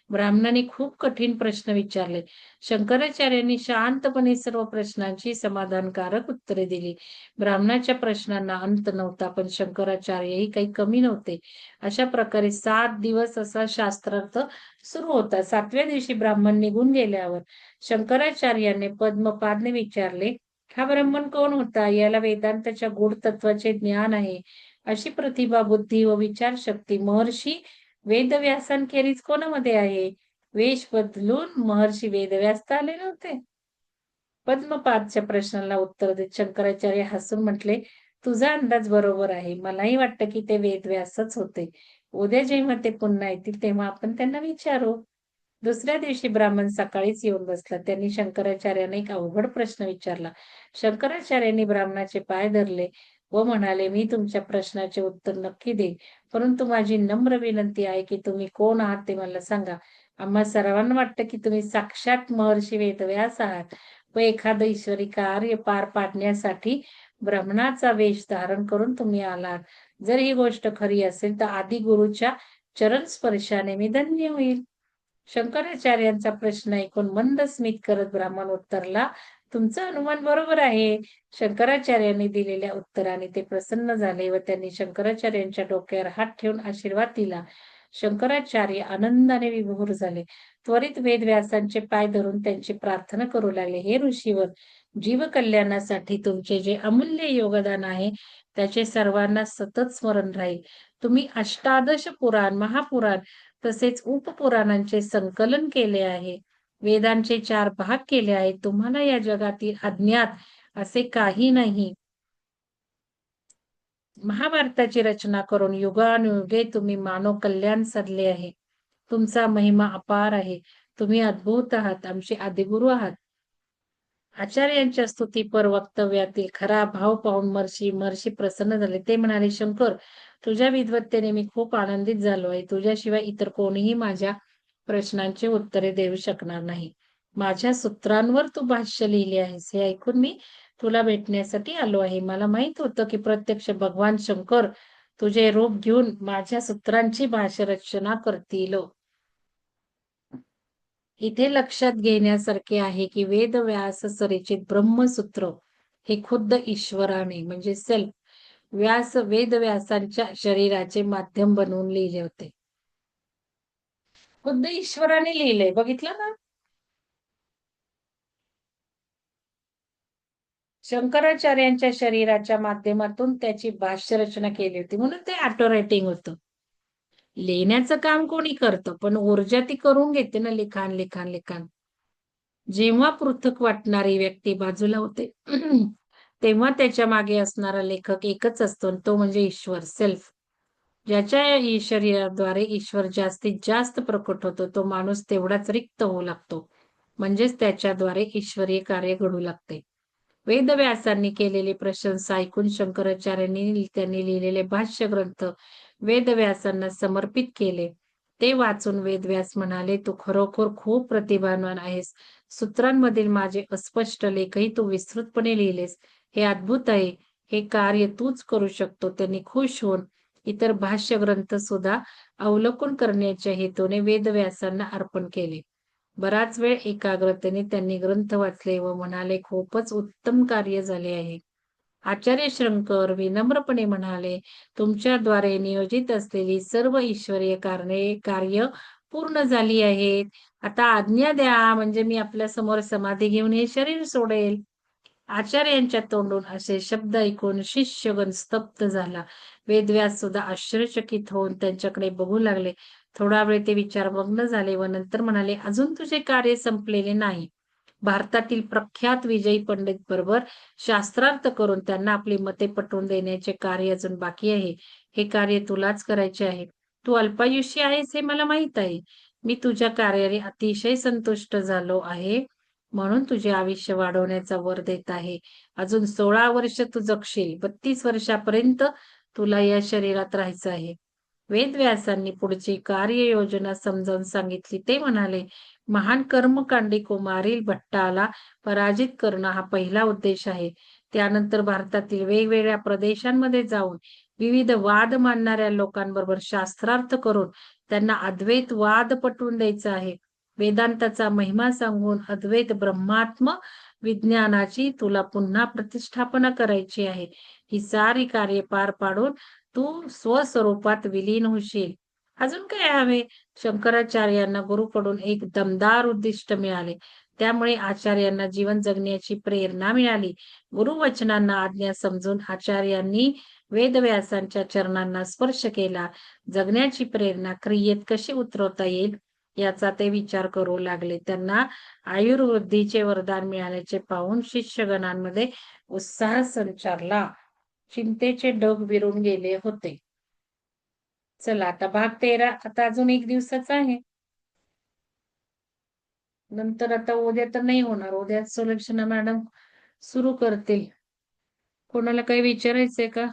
ब्राह्मणाने खूप कठीण प्रश्न विचारले. शंकराचार्यांनी शांतपणे सर्व प्रश्नांची समाधानकारक उत्तरे दिली. ब्राह्मणाच्या प्रश्नांना अंत नव्हता, पण शंकराचार्यही काही कमी नव्हते. अशा प्रकारे 7 दिवस असा शास्त्रार्थ सुरू होता. 7व्या दिवशी ब्राह्मण निघून गेल्यावर शंकराचार्याने पद्मपादने विचारले, हा ब्राह्मण कोण होता? याला वेदांताच्या गूढ तत्वाचे ज्ञान आहे, अशी प्रतिभा, बुद्धी व विचारशक्ती महर्षी वेदव्यासांखेरीज कोणामध्ये आहे? वेश बदलून महर्षी वेदव्यास तर आले नव्हते. पद्मपादच्या प्रश्नाला उत्तर देत शंकराचार्य हसून म्हटले, तुझा अंदाज बरोबर आहे. मलाही वाटतं की ते वेदव्यासच होते. उद्या जेव्हा ते पुन्हा येतील तेव्हा आपण त्यांना विचारू. दुसऱ्या दिवशी ब्राह्मण सकाळीच येऊन बसला. त्यांनी शंकराचार्यांना एक अवघड प्रश्न विचारला. शंकराचार्यांनी ब्राह्मणाचे पाय धरले व म्हणाले, मी तुमच्या प्रश्नाचे उत्तर नक्की देईन, परंतु माझी नम्र विनंती आहे की तुम्ही कोण आहात ते मला सांगा. आम्हा सर्वांना वाटतं की तुम्ही साक्षात महर्षी वेदव्यास आहात व एखादं ईश्वरी कार्य पार पाडण्यासाठी ब्राह्मणाचा वेश धारण करून तुम्ही आलात. जर ही गोष्ट खरी असेल तर आदि गुरुच्या चरण स्पर्शाने मी धन्य होईल. शंकराचार्यांचा प्रश्न ऐकून मंद स्मित करत ब्राह्मण उत्तरला, तुमचा अनुमान बरोबर आहे. शंकराचार्यांनी दिलेल्या उत्तराने ते प्रसन्न झाले व त्यांनी शंकराचार्यांच्या डोक्यावर हात ठेवून आशीर्वाद दिला. शंकराचार्य आनंदाने विभोर झाले. त्वरित वेदव्यासांचे पाय धरून त्यांची प्रार्थना करू लागले, हे ऋषीवर, जीव कल्याणासाठी तुमचे जे अमूल्य योगदान आहे त्याचे सर्वांना सतत स्मरण राहील. तुम्ही अष्टादश पुराण, महापुराण तसेच उपपुराणांचे संकलन केले आहे. वेदांचे 4 भाग केले आहेत. तुम्हाला या जगातील अज्ञात असे काही नाही. महाभारताची रचना करून युगानुयुगे तुम्ही मानव कल्याण साधले आहे. तुमचा महिमा अपार आहे. तुम्ही अद्भुत आहात. आमचे आदिगुरु आहात. आचार्यांच्या स्तुतीपर वक्तव्यातील खरा भाव पाहून महर्षी प्रसन्न झाले. ते म्हणाले, शंकर, तुझ्या विद्वत्तेने मी खूप आनंदित झालो आहे. तुझ्याशिवाय इतर कोणीही माझ्या प्रश्नांची उत्तरे देऊ शकणार नाही. माझ्या सूत्रांवर तू भाष्य लिहिले आहेस. हे ऐकून मी तुला भेटण्यासाठी आलो आहे. मला माहित होतं की प्रत्यक्ष भगवान शंकर तुझे रूप घेऊन माझ्या सूत्रांची भाष्य रचना करतील. इथे लक्षात घेण्यासारखे आहे की वेदव्यास रचित ब्रह्मसूत्र हे खुद्द ईश्वराने म्हणजे सेल्फ वेदव्यासांच्या शरीराचे माध्यम बनवून लिहिले होते. खुद्द ईश्वराने लिहिलंय, बघितलं ना. शंकराचार्यांच्या शरीराच्या माध्यमातून त्याची भाष्य रचना केली होती, म्हणून ते ऑटो रायटिंग होतं. लिहिण्याचं काम कोणी करतं, पण ऊर्जा ती करून घेते ना, लिखाण. जेव्हा पृथक वाटणारी व्यक्ती बाजूला होते तेव्हा त्याच्या मागे असणारा लेखक एकच असतो, तो म्हणजे ईश्वर, सेल्फ. ज्याच्या शरीराद्वारे ईश्वर जास्तीत जास्त प्रकट होतो तो माणूस तेवढाच रिक्त होऊ लागतो, म्हणजेच त्याच्याद्वारे ईश्वरीय कार्य घडू लागते. वेदव्यासांनी केलेली प्रशंसा ऐकून शंकराचार्यांनी त्यांनी लिहिलेले भाष्य ग्रंथ वेदव्यासांना समर्पित केले. ते वाचून वेदव्यास म्हणाले, तू खरोखर खूप प्रतिभावान आहेस. सूत्रांमधील माझे अस्पष्ट लेखही तू विस्तृतपणे लिहिलेस. हे अद्भुत आहे. हे कार्य तूच करू शकतो. त्यांनी खुश होऊन इतर भाष्य ग्रंथ सुद्धा अवलोकन करण्याच्या हेतूने वेदव्यासांना अर्पण केले. बराच वेळ एकाग्रतेने त्यांनी ग्रंथ वाचले व म्हणाले, खूपच उत्तम कार्य झाले आहे. आचार्य शंकर विनम्रपणे म्हणाले, तुमच्याद्वारे नियोजित असलेली सर्व ईश्वरीय कार्य पूर्ण झाली आहेत. आता आज्ञा द्या, म्हणजे मी आपल्या समोर समाधी घेऊन हे शरीर सोडेल. आचार्यांच्या तोंडून असे शब्द ऐकून शिष्यगण स्तब्ध झाला. वेदव्यास सुद्धा आश्चर्यचकित होऊन त्यांच्याकडे बघू लागले. थोडा वेळ ते विचारमग्न झाले व नंतर म्हणाले, अजून तुझे कार्य संपलेले नाही. भारतातील प्रख्यात विजयी पंडित बरोबर शास्त्रार्थ करून त्यांना आपली मते पटवून देण्याचे कार्य अजून बाकी आहे. हे कार्य तुलाच करायचे आहे. तू अल्पायुष्य आहेस हे मला माहित आहे. मी तुझ्या कार्याने अतिशय संतुष्ट झालो आहे, म्हणून तुझे आयुष्य वाढवण्याचा वर देत आहे. अजून 16 वर्ष तू जगशील. 32 वर्षापर्यंत तुला या शरीरात राहायचं आहे. वेदव्यासांनी पुढची कार्ययोजना समजावून सांगितली. ते म्हणाले, महान कर्मकांडी कुमारील भट्टाला पराजित करणं हा पहिला उद्देश आहे. त्यानंतर भारतातील वेगवेगळ्या प्रदेशांमध्ये जाऊन विविध वाद मांडणाऱ्या लोकांबरोबर शास्त्रार्थ करून त्यांना अद्वैत वाद पटवून द्यायचा आहे. वेदांताचा महिमा सांगून अद्वैत ब्रह्मात्म विज्ञानाची तुला पुन्हा प्रतिष्ठापना करायची आहे. ही सारी कार्य पार पाडून तू स्वस्वरूपात विलीन होशील. अजून काय हवे? शंकराचार्यांना गुरुकडून एक दमदार उद्दिष्ट मिळाले. त्यामुळे आचार्यांना जीवन जगण्याची प्रेरणा मिळाली. गुरुवचनांना आज्ञा समजून आचार्यांनी वेदव्यासांच्या चरणांना स्पर्श केला. जगण्याची प्रेरणा क्रियेत कशी उतरवता येईल याचा ते विचार करू लागले. त्यांना आयुर्वृद्धीचे वरदान मिळाल्याचे पाहून शिष्यगणांमध्ये उत्साह संचारला. चिंतेचे ढग विरून गेले होते. चला आता भाग 13 आता अजून 1 दिवसाचा आहे. नंतर आता उद्या तर नाही होणार. उद्या सुलक्षणा मॅडम सुरू करतील. कोणाला काही विचारायचंय का?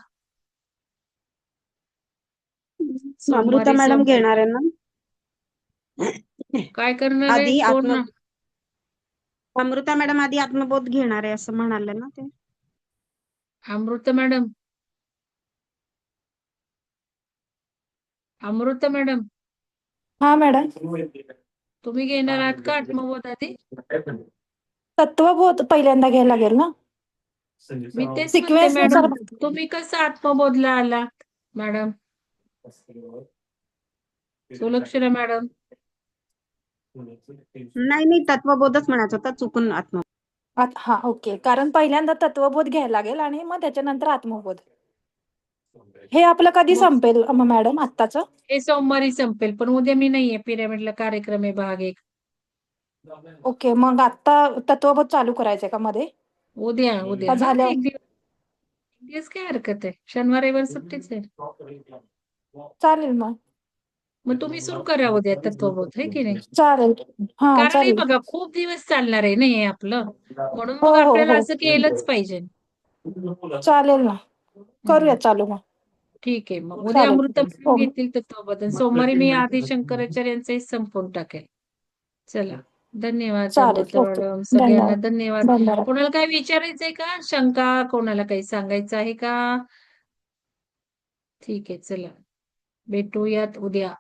अमृता सोमवारी मॅडम संपेल. घेणार आहे ना काय करणार आहे? आधी कोण ना? अमृता मॅडम आधी आत्मबोध घेणार आहे असं म्हणाले ना ते. अमृता मॅडम. अमृता मॅडम हा मॅडम. तुम्ही घेणार आहात का आत्मबोध आधी? तत्वबोध पहिल्यांदा घ्यायला लागेल ना. मी तेच म्हणते सिक्वेन्स नुसार. मॅडम, तुम्ही कसं आत्मबोधला आला मॅडम? सुलक्षणा मॅडम. नाही तत्वबोधच म्हणायचं होता, चुकून हा ओके. कारण पहिल्यांदा तत्वबोध घ्यायला लागेल आणि मग त्याच्यानंतर आत्मबोध. हे आपलं कधी मग संपेल मॅडम आत्ताच? हे सोमवारी संपेल, पण उद्या मी नाहीये. पिरामिडला कार्यक्रम आहे भाग 1. ओके, मग आता तत्वबोध चालू करायचंय का मध्ये? उद्या का हा झालं? 1 दिवस काय हरकत आहे. शनिवार रविवार सुट्टीच आहे. चालेल मग. मग तुम्ही सुरू करा उद्या तत्वबोध, है की नाही? चालेल. हा कारण हे चालेल. बघा खूप दिवस चालणार आहे ना हे आपलं, म्हणून हो मग हो आपल्याला हो असं केलंच पाहिजे. चालेल ना. करूया चालू मग. ठीक आहे. मग उद्या चालेल. अमृता हो. घेतील तत्वबोध. सोमवारी मी आधी शंकराचार्यांचंही संपवून टाकेल. चला, धन्यवाद चालेल. अमृता ओके. मॅडम. सगळ्यांना धन्यवाद. धन्यवाद. धन्यवाद. कोणाला काही विचारायचंय का? शंका कोणाला काही सांगायचं आहे का? ठीक आहे, चला भेटूयात उद्या.